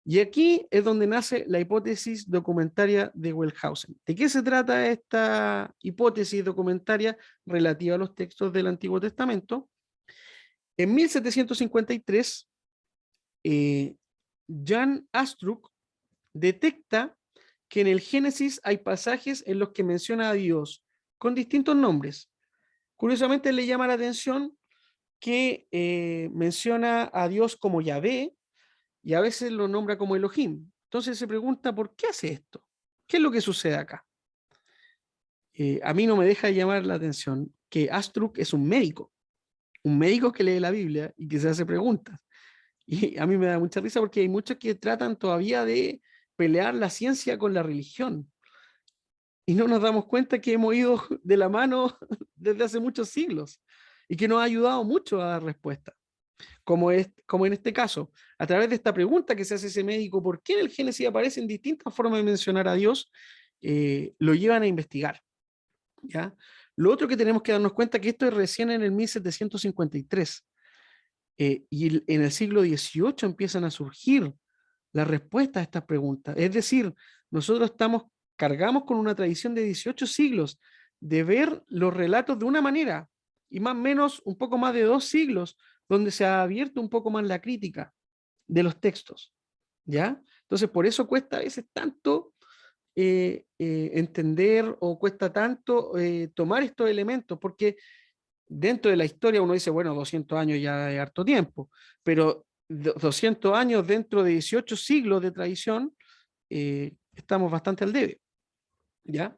Y aquí es donde nace la hipótesis documentaria de Wellhausen. ¿De qué se trata esta hipótesis documentaria relativa a los textos del Antiguo Testamento? En 1753, Jan Astruc detecta que en el Génesis hay pasajes en los que menciona a Dios con distintos nombres. Curiosamente le llama la atención que menciona a Dios como Yahvé y a veces lo nombra como Elohim. Entonces se pregunta, ¿por qué hace esto? ¿Qué es lo que sucede acá? A mí no me deja de llamar la atención que Astruc es un médico que lee la Biblia y que se hace preguntas. Y a mí me da mucha risa porque hay muchos que tratan todavía de pelear la ciencia con la religión. Y no nos damos cuenta que hemos ido de la mano desde hace muchos siglos y que nos ha ayudado mucho a dar respuesta. Como en este caso, a través de esta pregunta que se hace ese médico, ¿por qué en el Génesis aparecen distintas formas de mencionar a Dios? Lo llevan a investigar. ¿Ya? Lo otro que tenemos que darnos cuenta es que esto es recién en el 1753. Y en el siglo XVIII empiezan a surgir las respuestas a estas preguntas. Es decir, nosotros cargamos con una tradición de 18 siglos de ver los relatos de una manera y más o menos un poco más de 2 siglos donde se ha abierto un poco más la crítica de los textos. ¿Ya? Entonces, por eso cuesta a veces tanto entender o cuesta tanto tomar estos elementos, porque dentro de la historia uno dice, bueno, 200 años ya es harto tiempo, pero 200 años dentro de 18 siglos de tradición, estamos bastante al debe. ¿Ya?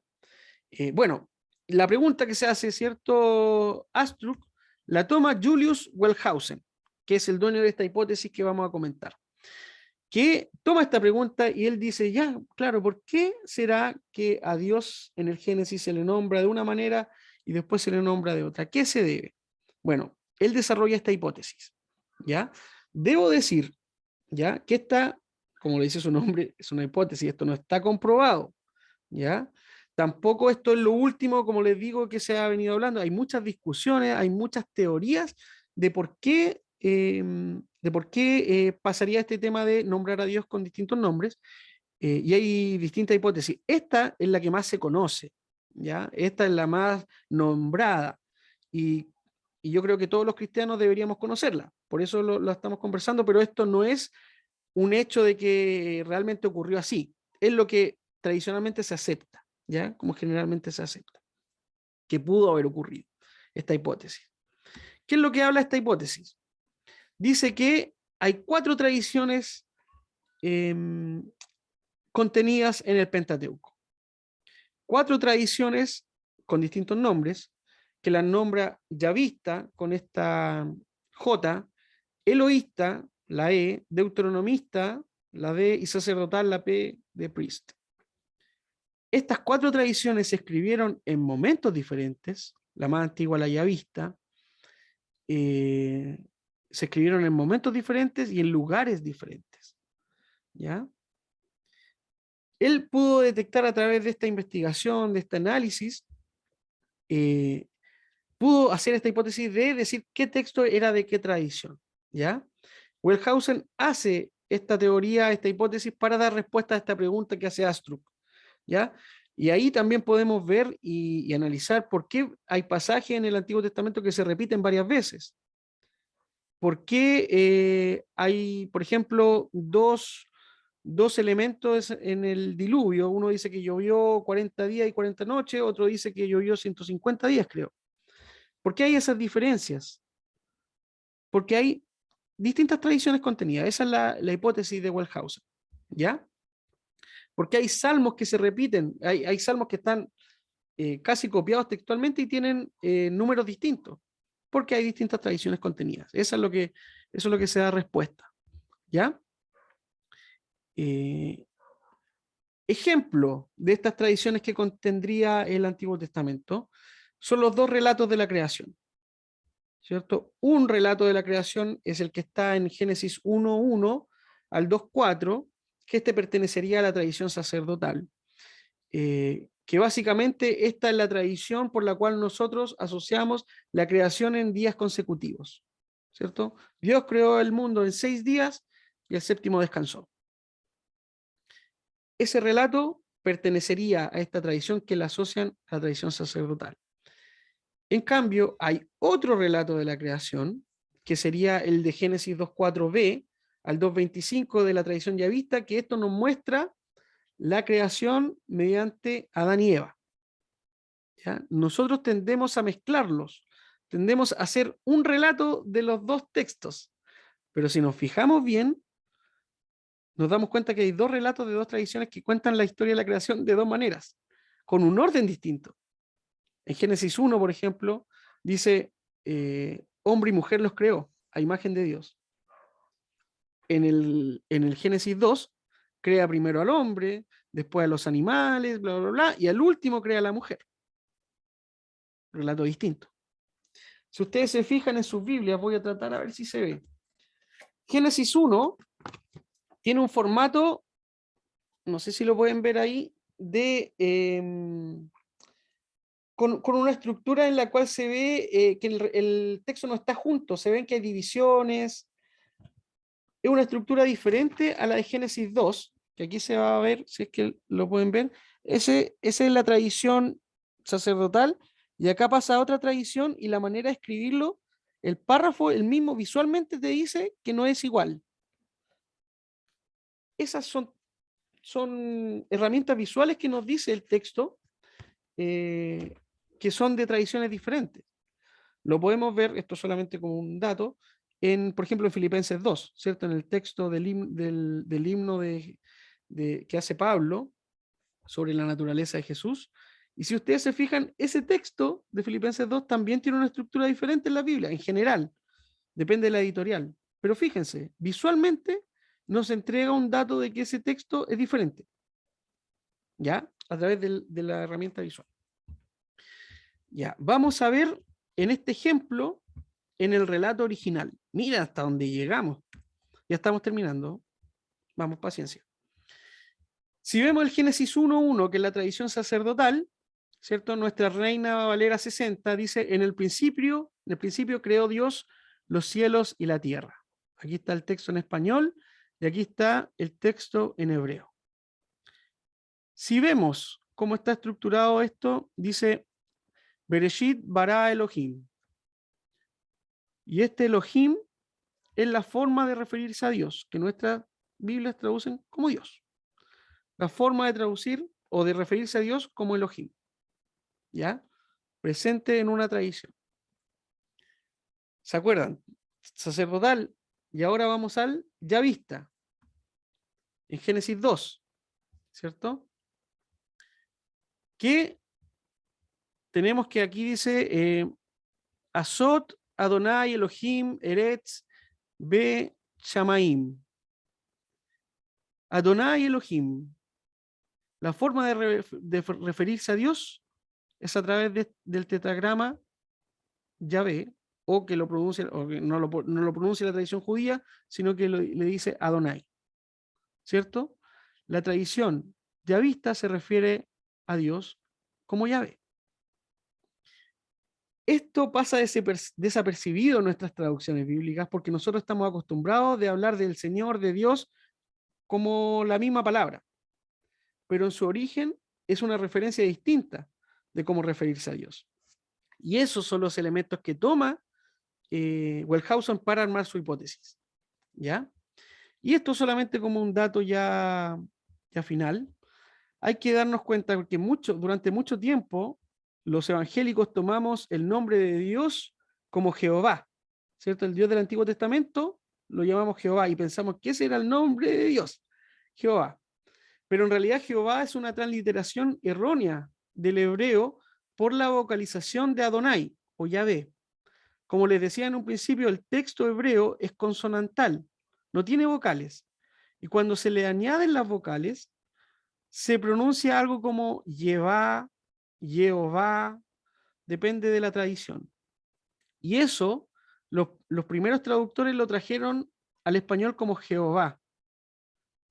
Bueno, la pregunta que se hace, ¿cierto? Astruc la toma Julius Wellhausen, que es el dueño de esta hipótesis que vamos a comentar, que toma esta pregunta y él dice, ya, claro, ¿por qué será que a Dios en el Génesis se le nombra de una manera y después se le nombra de otra? ¿Qué se debe? Bueno, él desarrolla esta hipótesis, ¿ya? Debo decir, ¿ya? Que esta, como le dice su nombre, es una hipótesis, esto no está comprobado, ¿ya? Tampoco esto es lo último, como les digo, que se ha venido hablando. Hay muchas discusiones, hay muchas teorías de por qué, pasaría este tema de nombrar a Dios con distintos nombres, y hay distintas hipótesis. Esta es la que más se conoce, ¿ya? Esta es la más nombrada, y, y yo creo que todos los cristianos deberíamos conocerla. Por eso lo estamos conversando, pero esto no es un hecho de que realmente ocurrió así. Es lo que tradicionalmente se acepta, ¿ya? Como generalmente se acepta, que pudo haber ocurrido esta hipótesis. ¿Qué es lo que habla esta hipótesis? Dice que hay 4 tradiciones contenidas en el Pentateuco. 4 tradiciones con distintos nombres, que las nombra Yavista con esta J, Eloísta, la E, Deuteronomista, la D, y sacerdotal, la P de priest. Estas 4 tradiciones se escribieron en momentos diferentes, la más antigua, la Yavista, se escribieron en momentos diferentes y en lugares diferentes. ¿Ya? Él pudo detectar a través de esta investigación, de este análisis, pudo hacer esta hipótesis de decir qué texto era de qué tradición. ¿Ya? Wellhausen hace esta teoría, esta hipótesis para dar respuesta a esta pregunta que hace Astruc. ¿Ya? Y ahí también podemos ver y analizar por qué hay pasajes en el Antiguo Testamento que se repiten varias veces. ¿Por qué hay, por ejemplo, dos elementos en el diluvio? Uno dice que llovió 40 días y 40 noches, otro dice que llovió 150 días, creo. ¿Por qué hay esas diferencias? Porque hay distintas tradiciones contenidas. Esa es la hipótesis de Wellhausen. ¿Ya? Porque hay salmos que se repiten, hay salmos que están casi copiados textualmente y tienen números distintos, porque hay distintas tradiciones contenidas. Eso es lo que se da respuesta. ¿Ya? Ejemplo de estas tradiciones que contendría el Antiguo Testamento son los 2 relatos de la creación. ¿Cierto? Un relato de la creación es el que está en Génesis 1:1 al 2:4, que este pertenecería a la tradición sacerdotal. que básicamente esta es la tradición por la cual nosotros asociamos la creación en días consecutivos, ¿cierto? Dios creó el mundo en 6 días y el séptimo descansó. Ese relato pertenecería a esta tradición que la asocian a la tradición sacerdotal. En cambio, hay otro relato de la creación, que sería el de Génesis 2.4b al 2.25 de la tradición yavista, que esto nos muestra la creación mediante Adán y Eva. ¿Ya? Nosotros tendemos a mezclarlos, tendemos a hacer un relato de los dos textos, pero si nos fijamos bien, nos damos cuenta que hay dos relatos de dos tradiciones que cuentan la historia de la creación de dos maneras, con un orden distinto. En Génesis 1, por ejemplo, dice, hombre y mujer los creó a imagen de Dios. En el Génesis 2, crea primero al hombre, después a los animales, bla, bla, bla, y al último crea a la mujer. Relato distinto. Si ustedes se fijan en sus Biblias, voy a tratar a ver si se ve. Génesis 1 tiene un formato, no sé si lo pueden ver ahí, de con una estructura en la cual se ve que el texto no está junto, se ven que hay divisiones. Es una estructura diferente a la de Génesis 2, que aquí se va a ver, si es que lo pueden ver. Esa es la tradición sacerdotal, y acá pasa otra tradición, y la manera de escribirlo, el párrafo, el mismo, visualmente te dice que no es igual. Esas son herramientas visuales que nos dice el texto, que son de tradiciones diferentes. Lo podemos ver, esto solamente como un dato, por ejemplo, en Filipenses 2, ¿cierto? En el texto del himno que hace Pablo sobre la naturaleza de Jesús. Y si ustedes se fijan, ese texto de Filipenses 2 también tiene una estructura diferente en la Biblia, en general, depende de la editorial. Pero fíjense, visualmente nos entrega un dato de que ese texto es diferente, ¿ya? A través de la herramienta visual. Ya, vamos a ver en este ejemplo, en el relato original. Mira hasta dónde llegamos. Ya estamos terminando. Vamos, paciencia. Si vemos el Génesis 1.1, que es la tradición sacerdotal, ¿cierto? Nuestra Reina Valera 60 dice, en el principio creó Dios los cielos y la tierra. Aquí está el texto en español y aquí está el texto en hebreo. Si vemos cómo está estructurado esto, dice, Bereshit bara Elohim. Y este Elohim es la forma de referirse a Dios, que nuestras Biblias traducen como Dios. La forma de traducir o de referirse a Dios como Elohim. ¿Ya? Presente en una tradición. ¿Se acuerdan? Sacerdotal. Y ahora vamos al yavista. En Génesis 2. ¿Cierto? Que tenemos que aquí dice Azot, Adonai, Elohim, Eretz, Be, Shamaim. Adonai, Elohim. La forma de referirse a Dios es a través del tetragrama Yahvé, o que lo pronuncia, o que no lo pronuncia la tradición judía, sino que le dice Adonai. ¿Cierto? La tradición yavista se refiere a Dios como Yahvé. Esto pasa desapercibido en nuestras traducciones bíblicas porque nosotros estamos acostumbrados de hablar del Señor, de Dios, como la misma palabra. Pero en su origen es una referencia distinta de cómo referirse a Dios. Y esos son los elementos que toma Wellhausen para armar su hipótesis. ¿Ya? Y esto solamente como un dato ya final. Hay que darnos cuenta que durante mucho tiempo los evangélicos tomamos el nombre de Dios como Jehová, ¿cierto? El Dios del Antiguo Testamento lo llamamos Jehová y pensamos que ese era el nombre de Dios, Jehová. Pero en realidad Jehová es una transliteración errónea del hebreo por la vocalización de Adonai o Yahvé. Como les decía en un principio, el texto hebreo es consonantal, no tiene vocales. Y cuando se le añaden las vocales, se pronuncia algo como Yehvá, Jehová, depende de la tradición. Y eso, los primeros traductores lo trajeron al español como Jehová.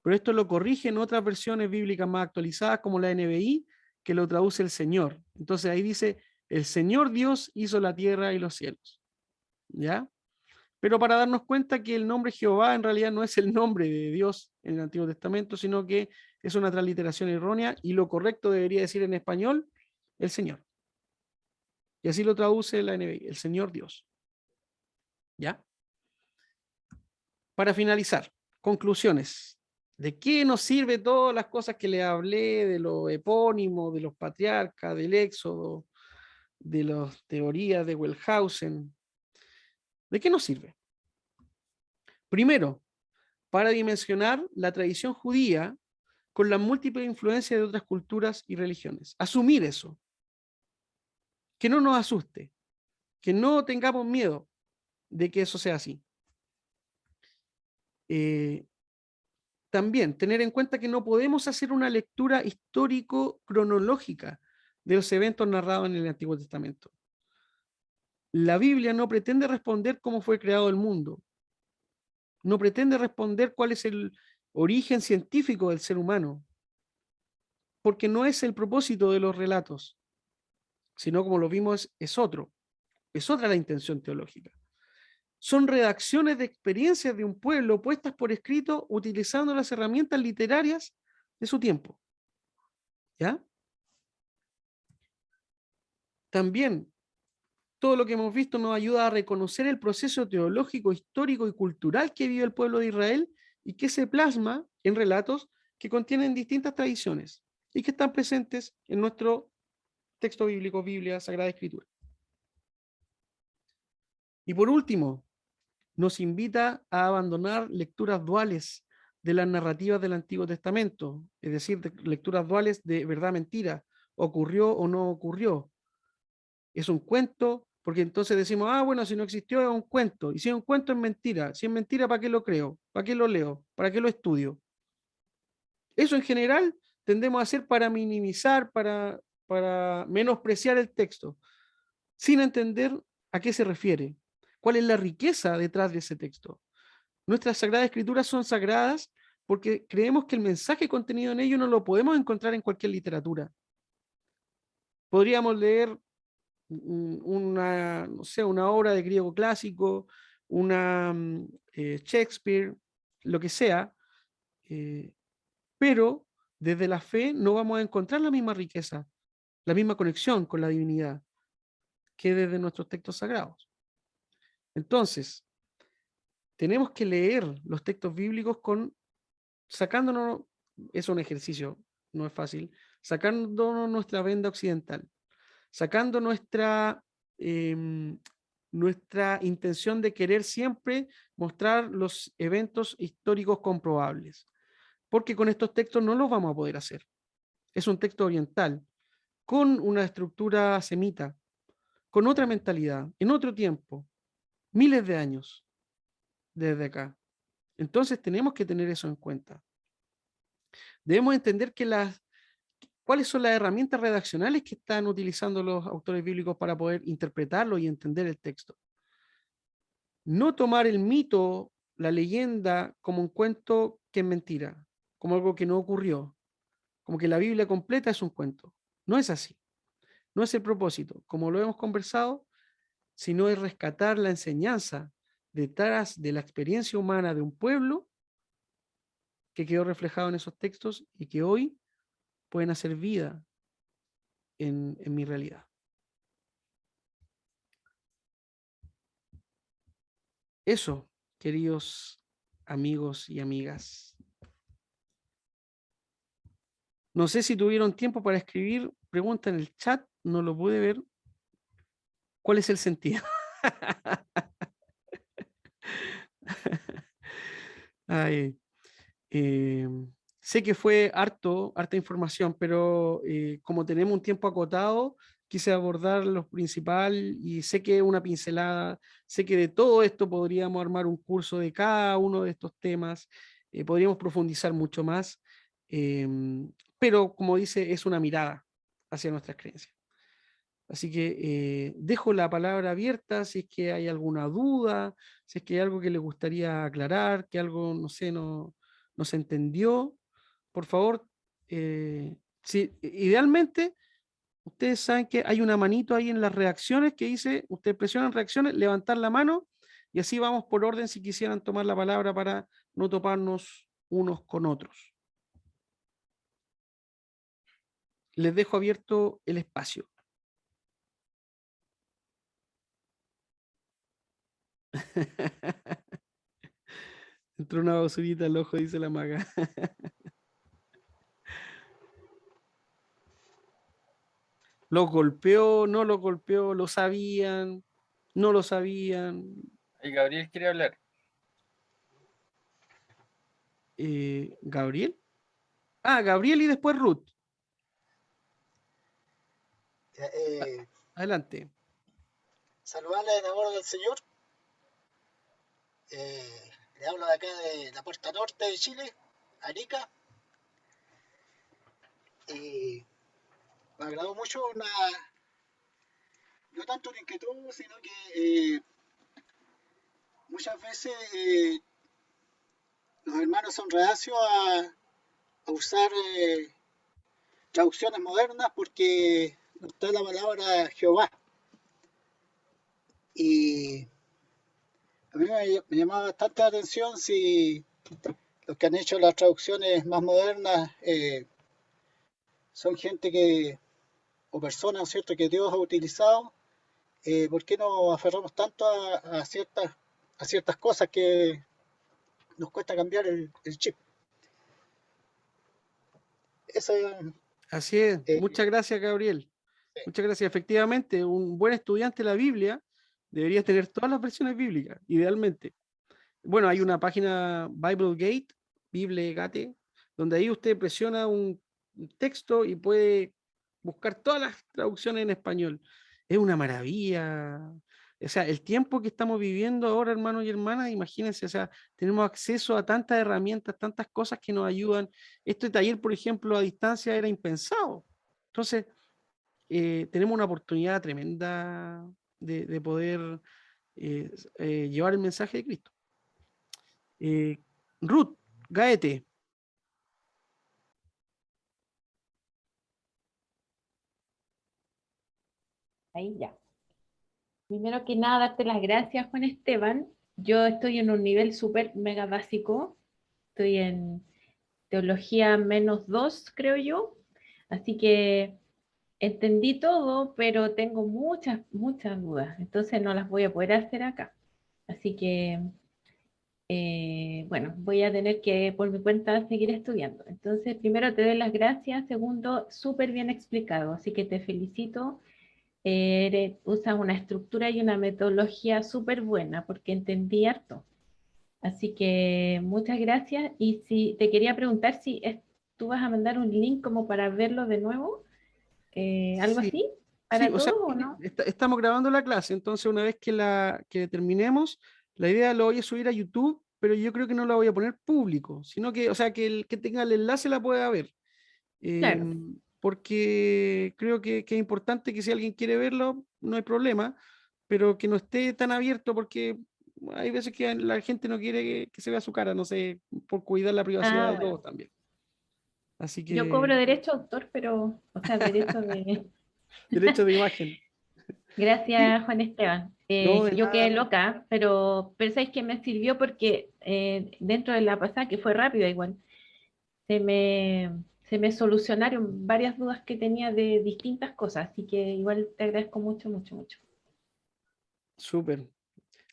Pero esto lo corrigen otras versiones bíblicas más actualizadas como la NBI que lo traduce el Señor. Entonces ahí dice, el Señor Dios hizo la tierra y los cielos. ¿Ya? Pero para darnos cuenta que el nombre Jehová en realidad no es el nombre de Dios en el Antiguo Testamento, sino que es una transliteración errónea y lo correcto debería decir en español, el Señor. Y así lo traduce la NBI, el Señor Dios. ¿Ya? Para finalizar, conclusiones. ¿De qué nos sirve todas las cosas que le hablé de los epónimos, de los patriarcas, del Éxodo, de las teorías de Wellhausen? ¿De qué nos sirve? Primero, para dimensionar la tradición judía con la múltiple influencia de otras culturas y religiones. Asumir eso. Que no nos asuste. Que no tengamos miedo de que eso sea así. También tener en cuenta que no podemos hacer una lectura histórico-cronológica de los eventos narrados en el Antiguo Testamento. La Biblia no pretende responder cómo fue creado el mundo. No pretende responder cuál es el origen científico del ser humano. Porque no es el propósito de los relatos, sino como lo vimos, es otro. Es otra la intención teológica. Son redacciones de experiencias de un pueblo puestas por escrito utilizando las herramientas literarias de su tiempo. ¿Ya? También todo lo que hemos visto nos ayuda a reconocer el proceso teológico, histórico y cultural que vive el pueblo de Israel y que se plasma en relatos que contienen distintas tradiciones y que están presentes en nuestro texto bíblico, Biblia, Sagrada Escritura. Y por último, nos invita a abandonar lecturas duales de las narrativas del Antiguo Testamento, es decir, lecturas duales de verdad-mentira, ocurrió o no ocurrió. Es un cuento, porque entonces decimos, ah, bueno, si no existió es un cuento, y si es un cuento es mentira, si es mentira, ¿para qué lo creo? ¿Para qué lo leo? ¿Para qué lo estudio? Eso en general tendemos a hacer para minimizar, para menospreciar el texto, sin entender a qué se refiere, cuál es la riqueza detrás de ese texto. Nuestras sagradas escrituras son sagradas porque creemos que el mensaje contenido en ello no lo podemos encontrar en cualquier literatura. Podríamos leer una, no sé, una obra de griego clásico, una Shakespeare, lo que sea, pero desde la fe no vamos a encontrar la misma riqueza, la misma conexión con la divinidad que desde nuestros textos sagrados. Entonces, tenemos que leer los textos bíblicos sacándonos, es un ejercicio, no es fácil, sacándonos nuestra venda occidental, sacando nuestra intención de querer siempre mostrar los eventos históricos comprobables, porque con estos textos no los vamos a poder hacer. Es un texto oriental, con una estructura semita, con otra mentalidad, en otro tiempo, miles de años desde acá. Entonces tenemos que tener eso en cuenta. Debemos entender cuáles son las herramientas redaccionales que están utilizando los autores bíblicos para poder interpretarlo y entender el texto. No tomar el mito, la leyenda, como un cuento que es mentira, como algo que no ocurrió, como que la Biblia completa es un cuento. No es así. No es el propósito, como lo hemos conversado, sino es rescatar la enseñanza detrás de la experiencia humana de un pueblo que quedó reflejado en esos textos y que hoy pueden hacer vida en mi realidad. Eso, queridos amigos y amigas. No sé si tuvieron tiempo para escribir pregunta en el chat, no lo pude ver. ¿Cuál es el sentido? Ay, eh, sé que fue harta información, pero como tenemos un tiempo acotado, quise abordar lo principal y sé que una pincelada, sé que de todo esto podríamos armar un curso de cada uno de estos temas, podríamos profundizar mucho más, eh, pero como dice, es una mirada hacia nuestras creencias. Así que dejo la palabra abierta si es que hay alguna duda, si es que hay algo que le gustaría aclarar, que algo, no sé, no se entendió. Por favor, Sí, idealmente, ustedes saben que hay una manito ahí en las reacciones que dice, ustedes presionan reacciones, levantar la mano, y así vamos por orden si quisieran tomar la palabra para no toparnos unos con otros. Les dejo abierto el espacio. Entró una basurita al ojo, dice la maga. Los golpeó, no los golpeó, lo sabían, no lo sabían. Y Gabriel quiere hablar. ¿Gabriel? Ah, Gabriel y después Ruth. Eh, Adelante. Saludarle en amor del Señor. Le hablo de acá de la puerta norte de Chile, Arica. Me agradó mucho no tanto una inquietud, sino que muchas veces los hermanos son reacios a usar traducciones modernas porque no está la palabra Jehová. Y a mí me llamaba bastante la atención si los que han hecho las traducciones más modernas son gente que, o personas, ¿cierto?, que Dios ha utilizado. ¿Por qué nos aferramos tanto a ciertas cosas que nos cuesta cambiar el chip? Eso Así es. eh, Muchas gracias, Gabriel. sí. Muchas gracias. Efectivamente, un buen estudiante de la Biblia debería tener todas las versiones bíblicas, idealmente. Bueno, hay una página BibleGate, BibleGate, donde ahí usted presiona un texto y puede buscar todas las traducciones en español. Es una maravilla. O sea, el tiempo que estamos viviendo ahora, hermanos y hermanas, imagínense, o sea, tenemos acceso a tantas herramientas, tantas cosas que nos ayudan. Este taller, por ejemplo, a distancia era impensado. Entonces, tenemos una oportunidad tremenda de poder llevar el mensaje de Cristo. Ruth, Gaete. Ahí ya. Primero que nada, darte las gracias, Juan Esteban. Yo estoy en un nivel súper mega básico. Estoy en teología -2, creo yo. Así que entendí todo, pero tengo muchas dudas. Entonces no las voy a poder hacer acá. Así que, bueno, voy a tener que, por mi cuenta, seguir estudiando. Entonces, primero te doy las gracias. Segundo, súper bien explicado. Así que te felicito. Usas una estructura y una metodología súper buena porque entendí harto. Así que muchas gracias. Y si te quería preguntar si tú vas a mandar un link como para verlo de nuevo, algo Sí, así, sí, para o sea, todos o no. estamos grabando la clase, entonces una vez que terminemos, la idea lo voy a subir a YouTube, pero yo creo que no la voy a poner público, sino que, o sea, que el que tenga el enlace la pueda ver. Claro, Porque creo que es importante que si alguien quiere verlo, no hay problema, pero que no esté tan abierto porque hay veces que la gente no quiere que se vea su cara, no sé, por cuidar la privacidad de bueno, todos también. Así yo que, cobro derecho a autor, pero, o sea, derecho de... derecho de imagen. Sí, Gracias, Juan Esteban. no, de Yo quedé nada. loca, pero pensáis que me sirvió porque dentro de la pasada, que fue rápida igual, se me, se me solucionaron varias dudas que tenía de distintas cosas, así que igual te agradezco mucho. Súper.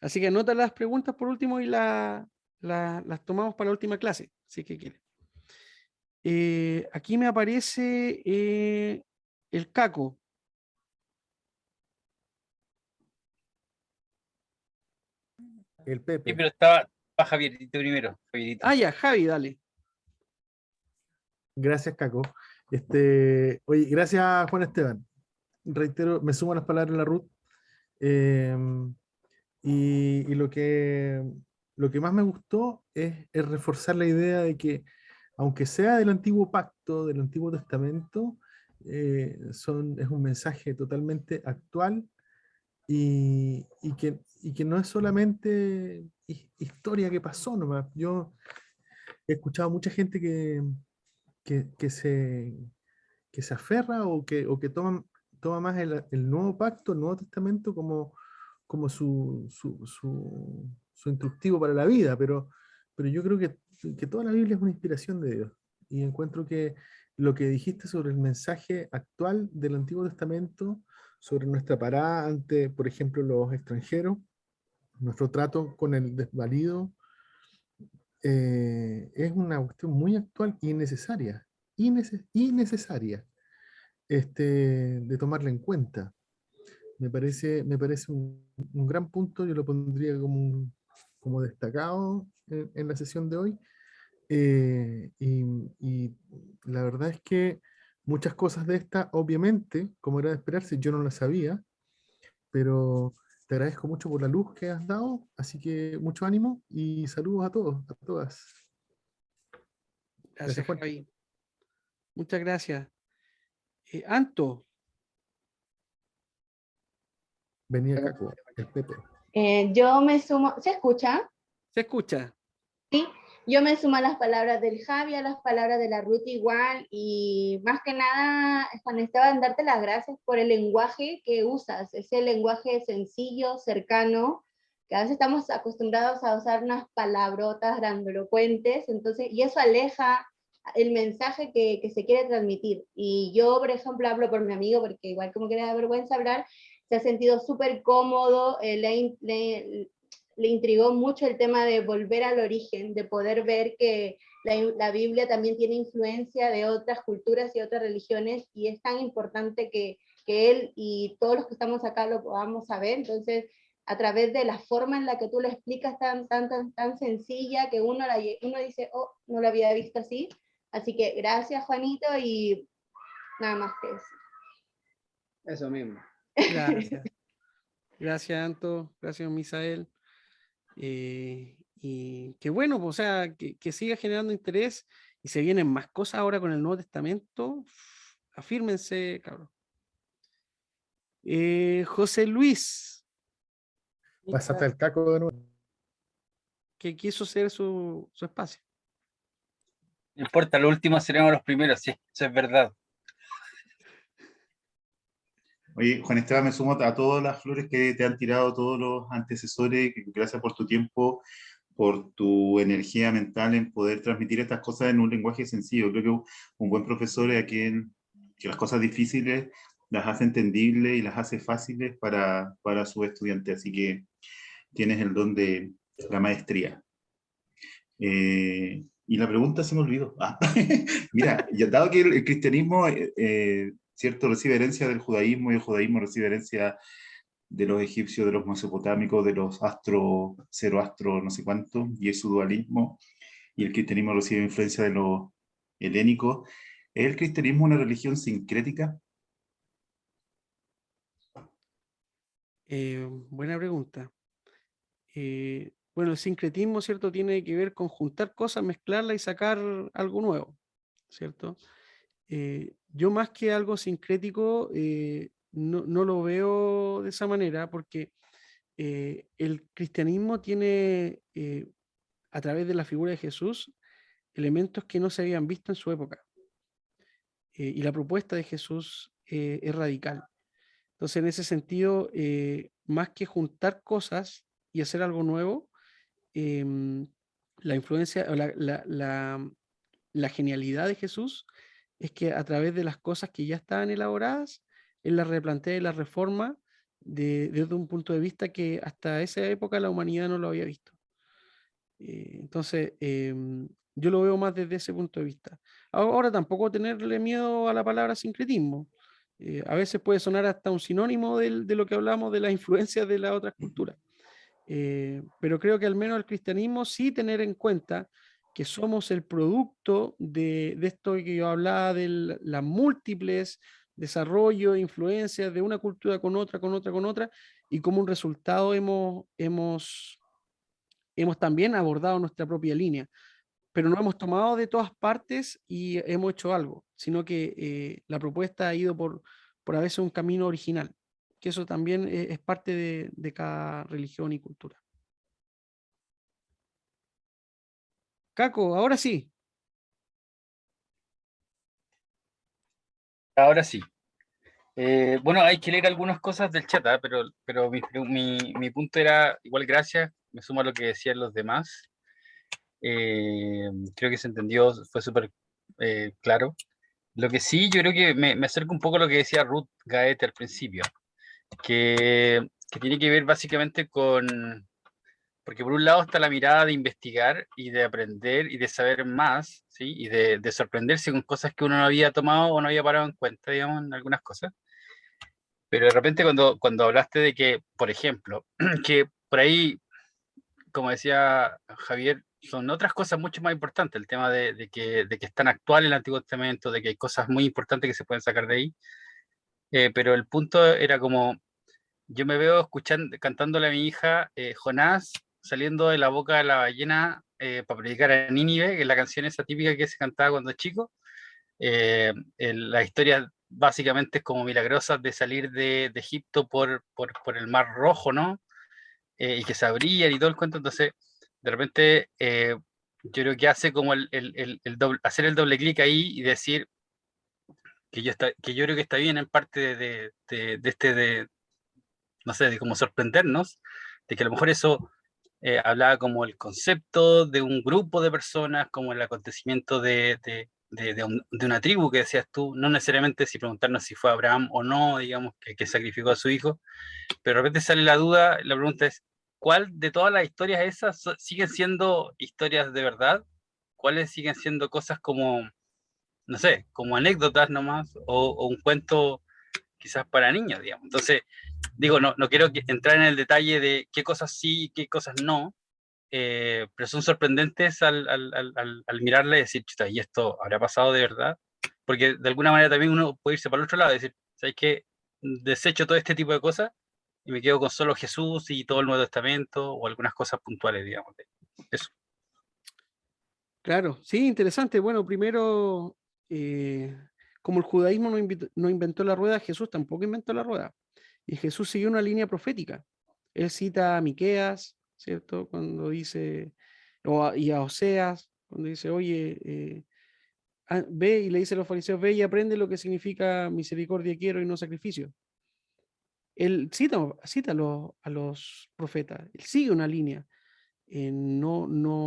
Así que anota las preguntas por último y las tomamos para la última clase, si es que quiere. Aquí me aparece el Caco. El Sí, Pepe. pero estaba Javierito primero. Javierito. Ah, ya, Javi, dale. Gracias, Caco. Oye, gracias, Juan Esteban. Reitero, me sumo a las palabras de la Ruth. Eh, y lo que más me gustó es reforzar la idea de que, aunque sea del antiguo pacto, del Antiguo Testamento, es un mensaje totalmente actual y que no es solamente historia que pasó nomás. Yo he escuchado a mucha gente que se que se aferra o que toma más el nuevo pacto, el Nuevo Testamento como su instructivo para la vida, pero yo creo que toda la Biblia es una inspiración de Dios. Y encuentro que lo que dijiste sobre el mensaje actual del Antiguo Testamento, sobre nuestra parada ante, por ejemplo, los extranjeros, nuestro trato con el desvalido, es una cuestión muy actual y necesaria, y necesaria de tomarla en cuenta. Me parece un gran punto, yo lo pondría como destacado en la sesión de hoy. Y la verdad es que muchas cosas de estas, obviamente, como era de esperarse, yo no las sabía, pero te agradezco mucho por la luz que has dado, así que mucho ánimo y saludos a todos, a todas. Gracias, Juan. Javi. Muchas gracias. Anto, Venía Caco, el Pepe. Yo me sumo, ¿se escucha? ¿se escucha? Sí, yo me sumo a las palabras del Javi, a las palabras de la Ruth igual, y más que nada, Juan Esteban, darte las gracias por el lenguaje que usas, ese lenguaje sencillo, cercano, que a veces estamos acostumbrados a usar unas palabrotas grandilocuentes, entonces, y eso aleja el mensaje que se quiere transmitir. Y yo, por ejemplo, hablo por mi amigo, porque igual como que le da vergüenza hablar, se ha sentido súper cómodo, le intrigó mucho el tema de volver al origen, de poder ver que la Biblia también tiene influencia de otras culturas y otras religiones, y es tan importante que él y todos los que estamos acá lo podamos saber. Entonces, a través de la forma en la que tú lo explicas tan sencilla, que uno dice, oh, no lo había visto así. Así que gracias, Juanito, y nada más que eso. Eso mismo. Gracias. Gracias, Anto. Gracias, Misael. Y qué bueno, pues, o sea, que siga generando interés y se vienen más cosas ahora con el Nuevo Testamento. Afírmense, cabrón. José Luis, Pásate el Caco de nuevo. que quiso ser su espacio. No importa, los últimos seremos los primeros, sí, eso es verdad. Oye, Juan Esteban, me sumo a todas las flores que te han tirado todos los antecesores. Gracias por tu tiempo, por tu energía mental en poder transmitir estas cosas en un lenguaje sencillo. Creo que un buen profesor es aquel que las cosas difíciles las hace entendibles y las hace fáciles para su estudiante. Así que tienes el don de la maestría. Y la pregunta se me olvidó. Mira, dado que el cristianismo, cierto, recibe herencia del judaísmo y el judaísmo recibe herencia de los egipcios, de los mesopotámicos, de los zoroastro, no sé cuánto, y es su dualismo, y el cristianismo recibe influencia de los helénicos. ¿Es el cristianismo una religión sincrética? Buena pregunta. Bueno, el sincretismo, ¿cierto? Tiene que ver con juntar cosas, mezclarlas y sacar algo nuevo, ¿cierto? Yo más que algo sincrético, no lo veo de esa manera, porque el cristianismo tiene, a través de la figura de Jesús, elementos que no se habían visto en su época. Y la propuesta de Jesús es radical. Entonces, en ese sentido, más que juntar cosas y hacer algo nuevo, la influencia o la genialidad de Jesús es que a través de las cosas que ya estaban elaboradas, él las replantea y las reforma desde un punto de vista que hasta esa época la humanidad no lo había visto. Entonces, yo lo veo más desde ese punto de vista. Ahora tampoco tenerle miedo a la palabra sincretismo. A veces puede sonar hasta un sinónimo de lo que hablamos de las influencias de las otras culturas. Pero creo que al menos el cristianismo sí tener en cuenta que somos el producto de esto que yo hablaba, de las múltiples desarrollos, influencias de una cultura con otra, con otra, con otra, y como un resultado hemos también abordado nuestra propia línea, pero no hemos tomado de todas partes y hemos hecho algo, sino que la propuesta ha ido por a veces un camino original, que eso también es parte de cada religión y cultura. Caco, ahora sí. Ahora sí. Bueno, hay que leer algunas cosas del chat, ¿ah? Pero mi punto era, igual gracias, me sumo a lo que decían los demás. Creo que se entendió, fue súper claro. Lo que sí, yo creo que me acerco un poco a lo que decía Ruth Gaete al principio, que tiene que ver básicamente con, porque por un lado está la mirada de investigar y de aprender y de saber más, ¿sí? Y de sorprenderse con cosas que uno no había tomado o no había parado en cuenta, digamos, en algunas cosas. Pero de repente cuando hablaste de que, por ejemplo, que por ahí, como decía Javier, son otras cosas mucho más importantes, el tema de que es tan actual el Antiguo Testamento, de que hay cosas muy importantes que se pueden sacar de ahí, pero el punto era como, yo me veo escuchando, cantándole a mi hija Jonás saliendo de la boca de la ballena para predicar a Nínive, que es la canción esa típica que se cantaba cuando chico. La historia básicamente es como milagrosa de salir de Egipto por el Mar Rojo, ¿no? Y que se abrían y todo el cuento. Entonces, de repente, yo creo que hace como hacer el doble clic ahí y decir que yo creo que está bien en parte no sé, de como sorprendernos, de que a lo mejor eso hablaba como el concepto de un grupo de personas, como el acontecimiento de una tribu que decías tú, no necesariamente si preguntarnos si fue Abraham o no, digamos, que sacrificó a su hijo, pero de repente sale la duda, la pregunta es, ¿cuál de todas las historias esas siguen siendo historias de verdad? ¿Cuáles siguen siendo cosas como, no sé, como anécdotas nomás, o un cuento quizás para niños, digamos? Entonces, digo, no quiero entrar en el detalle de qué cosas sí y qué cosas no, pero son sorprendentes al mirarle y decir, chuta, ¿y esto habrá pasado de verdad? Porque de alguna manera también uno puede irse para el otro lado y decir, ¿sabes qué? Desecho todo este tipo de cosas y me quedo con solo Jesús y todo el Nuevo Testamento o algunas cosas puntuales, digamos. Eso. Claro, sí, interesante. Bueno, primero, como el judaísmo no inventó la rueda, Jesús tampoco inventó la rueda. Y Jesús siguió una línea profética. Él cita a Miqueas, ¿cierto? Cuando dice, y a Oseas, cuando dice, oye, ve y le dice a los fariseos, ve y aprende lo que significa misericordia quiero y no sacrificio. Él cita a los profetas, él sigue una línea, no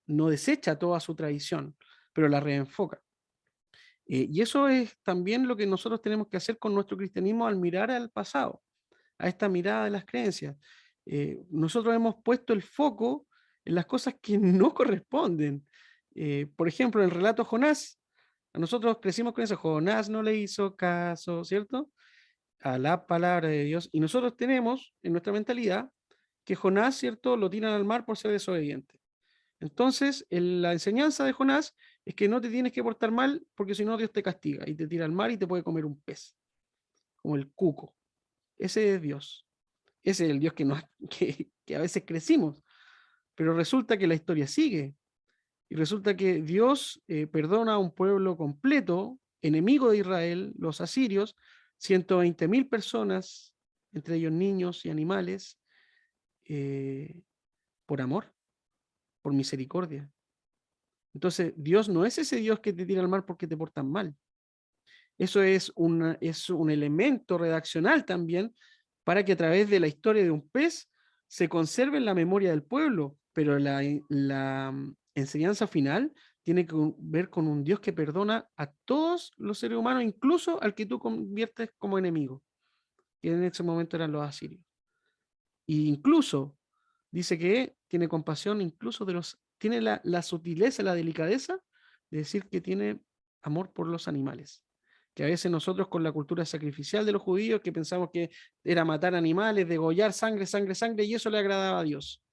desecha toda su tradición, pero la reenfoca. Y eso es también lo que nosotros tenemos que hacer con nuestro cristianismo al mirar al pasado, a esta mirada de las creencias. Nosotros hemos puesto el foco en las cosas que no corresponden. Por ejemplo, en el relato Jonás, a nosotros crecimos con eso, Jonás no le hizo caso, ¿cierto? A la palabra de Dios. Y nosotros tenemos en nuestra mentalidad que Jonás, ¿cierto? Lo tiran al mar por ser desobediente. Entonces, la enseñanza de Jonás es que no te tienes que portar mal porque si no Dios te castiga y te tira al mar y te puede comer un pez, como el cuco. Ese es Dios. Ese es el Dios que a veces crecimos. Pero resulta que la historia sigue. Y resulta que Dios perdona a un pueblo completo, enemigo de Israel, los asirios, 120.000 personas, entre ellos niños y animales, por amor, por misericordia. Entonces, Dios no es ese Dios que te tira al mar porque te portan mal. Eso es un elemento redaccional también para que a través de la historia de un pez se conserve en la memoria del pueblo, pero la enseñanza final tiene que ver con un Dios que perdona a todos los seres humanos, incluso al que tú conviertes como enemigo, que en ese momento eran los asirios. E incluso dice que tiene compasión, incluso tiene la sutileza, la delicadeza de decir que tiene amor por los animales. Que a veces nosotros con la cultura sacrificial de los judíos, que pensamos que era matar animales, degollar sangre, sangre, sangre, y eso le agradaba a Dios.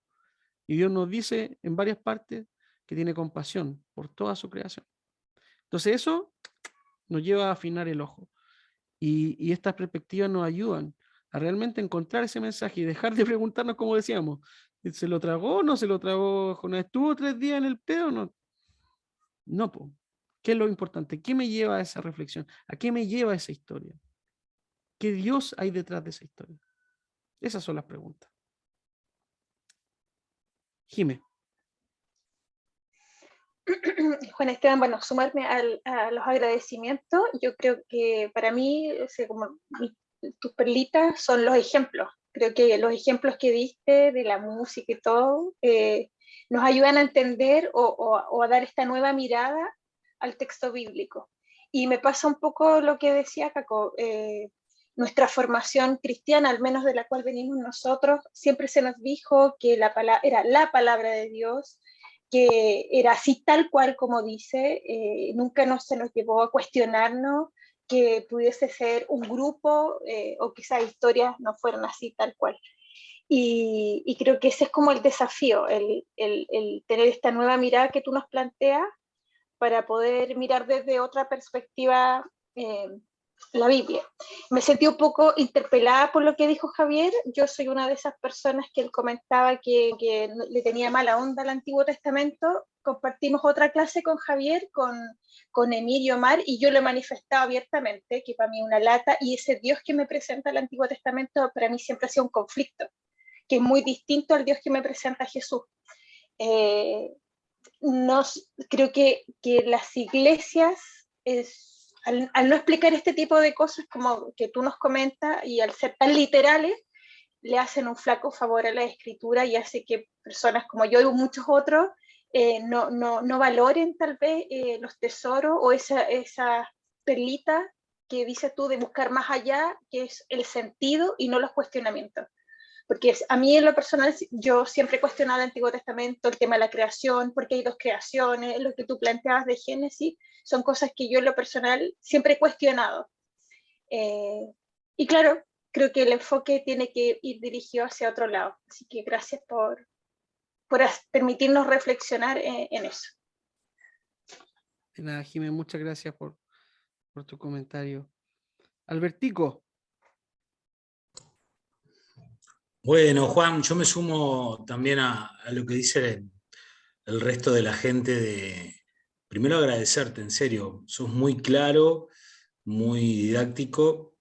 Y Dios nos dice en varias partes que tiene compasión por toda su creación. Entonces eso nos lleva a afinar el ojo. Y estas perspectivas nos ayudan a realmente encontrar ese mensaje y dejar de preguntarnos, como decíamos, ¿se lo tragó o no se lo tragó Jonás? ¿Estuvo 3 días en el pedo o no? No, po. ¿Qué es lo importante? ¿Qué me lleva a esa reflexión? ¿A qué me lleva esa historia? ¿Qué Dios hay detrás de esa historia? Esas son las preguntas. Jime. Juan Esteban, bueno, sumarme a los agradecimientos. Yo creo que para mí, tus perlitas son los ejemplos. Creo que los ejemplos que diste de la música y todo nos ayudan a entender o a dar esta nueva mirada al texto bíblico. Y me pasa un poco lo que decía Caco, nuestra formación cristiana, al menos de la cual venimos nosotros, siempre se nos dijo que era la palabra de Dios, que era así tal cual como dice, nunca se nos llevó a cuestionarnos que pudiese ser un grupo o que esas historias no fueran así tal cual. Y creo que ese es como el desafío, el tener esta nueva mirada que tú nos planteas para poder mirar desde otra perspectiva la Biblia. Me sentí un poco interpelada por lo que dijo Javier. Yo soy una de esas personas que él comentaba que le tenía mala onda al Antiguo Testamento. Compartimos otra clase con Javier, con Emilio Omar, y yo lo he manifestado abiertamente, que para mí es una lata, y ese Dios que me presenta el Antiguo Testamento para mí siempre ha sido un conflicto, que es muy distinto al Dios que me presenta Jesús. Creo que las iglesias, al no explicar este tipo de cosas como que tú nos comentas y al ser tan literales, le hacen un flaco favor a la escritura y hace que personas como yo y muchos otros no valoren tal vez los tesoros o esa perlita que dices tú de buscar más allá, que es el sentido y no los cuestionamientos. Porque a mí en lo personal, yo siempre he cuestionado el Antiguo Testamento, el tema de la creación, porque hay dos creaciones, lo que tú planteabas de Génesis, son cosas que yo en lo personal siempre he cuestionado. Y claro, creo que el enfoque tiene que ir dirigido hacia otro lado. Así que gracias por permitirnos reflexionar en eso. De nada, Jiménez, muchas gracias por tu comentario. Albertico. Bueno, Juan, yo me sumo también a lo que dice el resto de la gente primero agradecerte, en serio, sos muy claro, muy didáctico,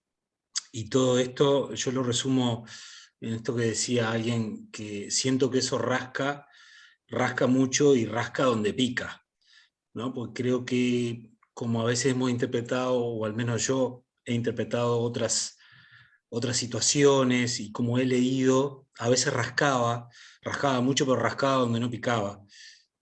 y todo esto yo lo resumo en esto que decía alguien, que siento que eso rasca mucho y rasca donde pica, ¿no? Porque creo que como a veces hemos interpretado, o al menos yo he interpretado otras situaciones, y como he leído, a veces rascaba mucho, pero rascaba donde no picaba.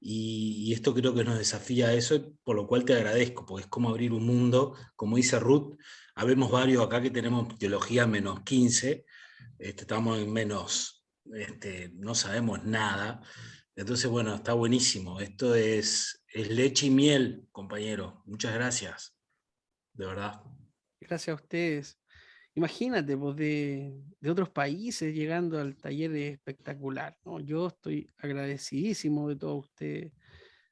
Y esto creo que nos desafía a eso, por lo cual te agradezco, porque es como abrir un mundo. Como dice Ruth, habemos varios acá que tenemos teología menos 15, estamos en menos, no sabemos nada. Entonces, bueno, está buenísimo. Esto es leche y miel, compañero. Muchas gracias, de verdad. Gracias a ustedes. Imagínate, pues, de otros países llegando al taller es espectacular, ¿no? Yo estoy agradecidísimo de todos ustedes,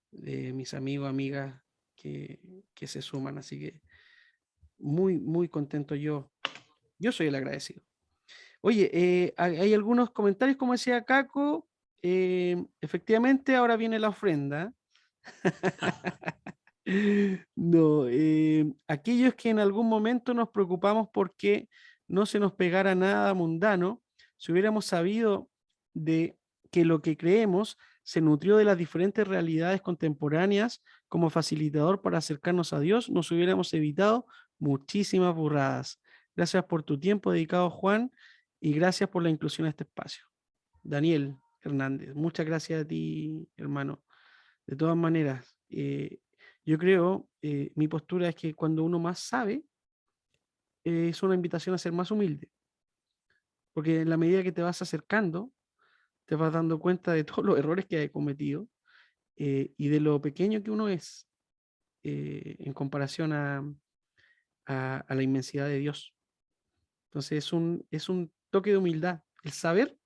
de mis amigos, amigas que se suman, así que muy, muy contento yo. Yo soy el agradecido. Oye, hay algunos comentarios, como decía Caco, efectivamente ahora viene la ofrenda. No, aquellos que en algún momento nos preocupamos porque no se nos pegara nada mundano, si hubiéramos sabido de que lo que creemos se nutrió de las diferentes realidades contemporáneas como facilitador para acercarnos a Dios, nos hubiéramos evitado muchísimas burradas. Gracias por tu tiempo dedicado, Juan, y gracias por la inclusión a este espacio. Daniel Hernández, muchas gracias a ti, hermano. De todas maneras, yo creo, mi postura es que cuando uno más sabe, es una invitación a ser más humilde, porque en la medida que te vas acercando, te vas dando cuenta de todos los errores que has cometido y de lo pequeño que uno es en comparación a la inmensidad de Dios. Entonces es un toque de humildad. El saber,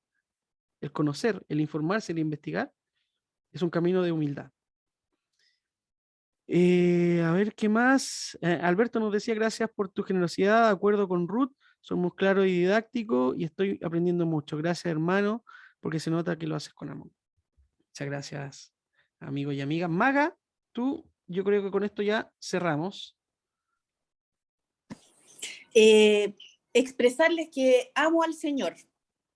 el conocer, el informarse, el investigar, es un camino de humildad. A ver, ¿qué más? Alberto nos decía, gracias por tu generosidad, de acuerdo con Ruth, somos claros y didácticos y estoy aprendiendo mucho. Gracias, hermano, porque se nota que lo haces con amor. Muchas gracias, amigos y amigas. Maga, yo creo que con esto ya cerramos. Expresarles que amo al Señor,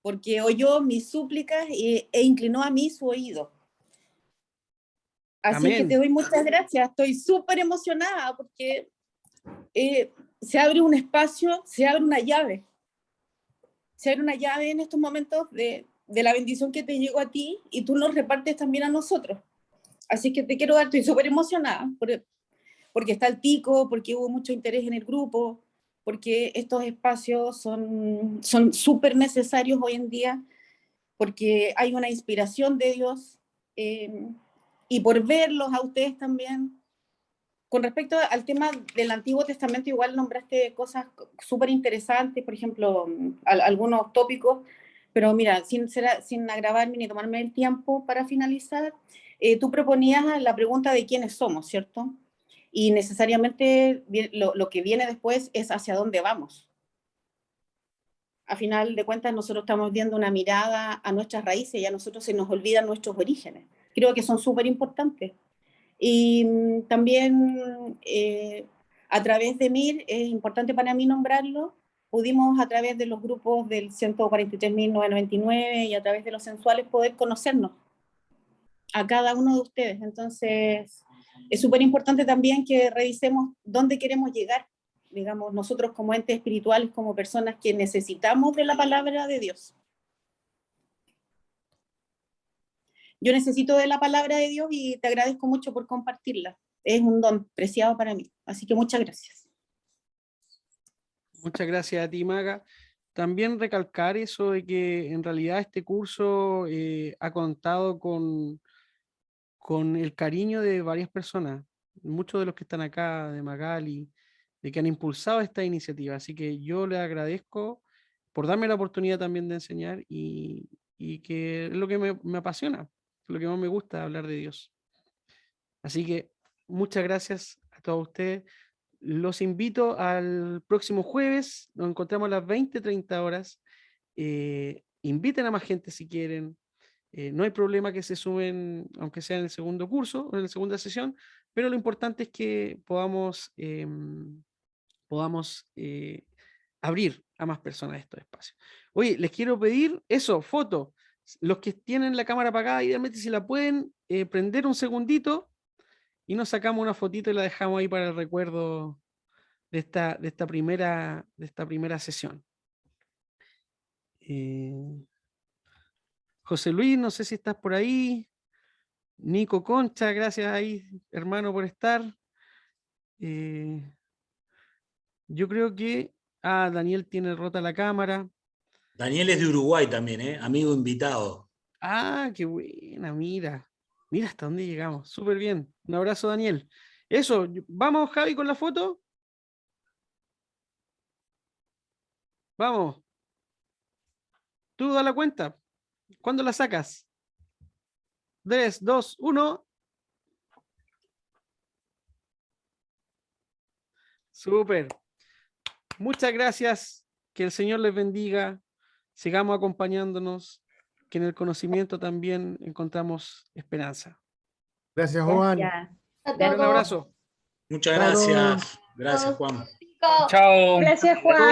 porque oyó mis súplicas e inclinó a mí su oído. Así que Amén. te doy muchas gracias. Estoy súper emocionada porque se abre un espacio, se abre una llave. Se abre una llave en estos momentos de la bendición que te llegó a ti y tú nos repartes también a nosotros. Así que te quiero dar, estoy súper emocionada porque está el Tico, porque hubo mucho interés en el grupo, porque estos espacios son súper necesarios hoy en día, porque hay una inspiración de Dios, y por verlos a ustedes también. Con respecto al tema del Antiguo Testamento, igual nombraste cosas súper interesantes, por ejemplo, algunos tópicos, pero mira, sin agravarme ni tomarme el tiempo para finalizar, tú proponías la pregunta de quiénes somos, ¿cierto? Y necesariamente lo que viene después es hacia dónde vamos. A final de cuentas, nosotros estamos viendo una mirada a nuestras raíces y a nosotros se nos olvidan nuestros orígenes. Creo que son súper importantes. Y también a través de MIR, es importante para mí nombrarlo, pudimos a través de los grupos del 143.999 y a través de los sensuales poder conocernos a cada uno de ustedes. Entonces, es súper importante también que revisemos dónde queremos llegar, digamos, nosotros como entes espirituales, como personas que necesitamos de la palabra de Dios. Yo necesito de la palabra de Dios y te agradezco mucho por compartirla. Es un don preciado para mí. Así que muchas gracias. Muchas gracias a ti, Maga. También recalcar eso de que en realidad este curso ha contado con el cariño de varias personas, muchos de los que están acá, de Magali, de que han impulsado esta iniciativa. Así que yo le agradezco por darme la oportunidad también de enseñar y que es lo que me apasiona, lo que más me gusta, hablar de Dios. Así que muchas gracias a todos ustedes. Los invito al próximo jueves, nos encontramos a las 20:30 horas. Inviten a más gente si quieren. No hay problema que se sumen, aunque sea en el segundo curso o en la segunda sesión, pero lo importante es que podamos abrir a más personas estos espacios. Oye, les quiero pedir eso, foto. Los que tienen la cámara apagada, idealmente si la pueden prender un segundito y nos sacamos una fotito y la dejamos ahí para el recuerdo de esta primera sesión. José Luis, no sé si estás por ahí. Nico Concha, gracias ahí, hermano, por estar. Yo creo que Daniel tiene rota la cámara. Daniel es de Uruguay también, amigo invitado. Qué buena, mira. Mira hasta dónde llegamos. Súper bien. Un abrazo, Daniel. Eso, vamos, Javi, con la foto. Vamos. Tú da la cuenta. ¿Cuándo la sacas? 3, 2, 1. Súper. Muchas gracias. Que el Señor les bendiga. Sigamos acompañándonos. Que en el conocimiento también encontramos esperanza. Gracias, Juan. A Un gran todos. abrazo. Muchas Chao a todos. gracias. Gracias, Juan. Chicos. Chao. Gracias, Juan.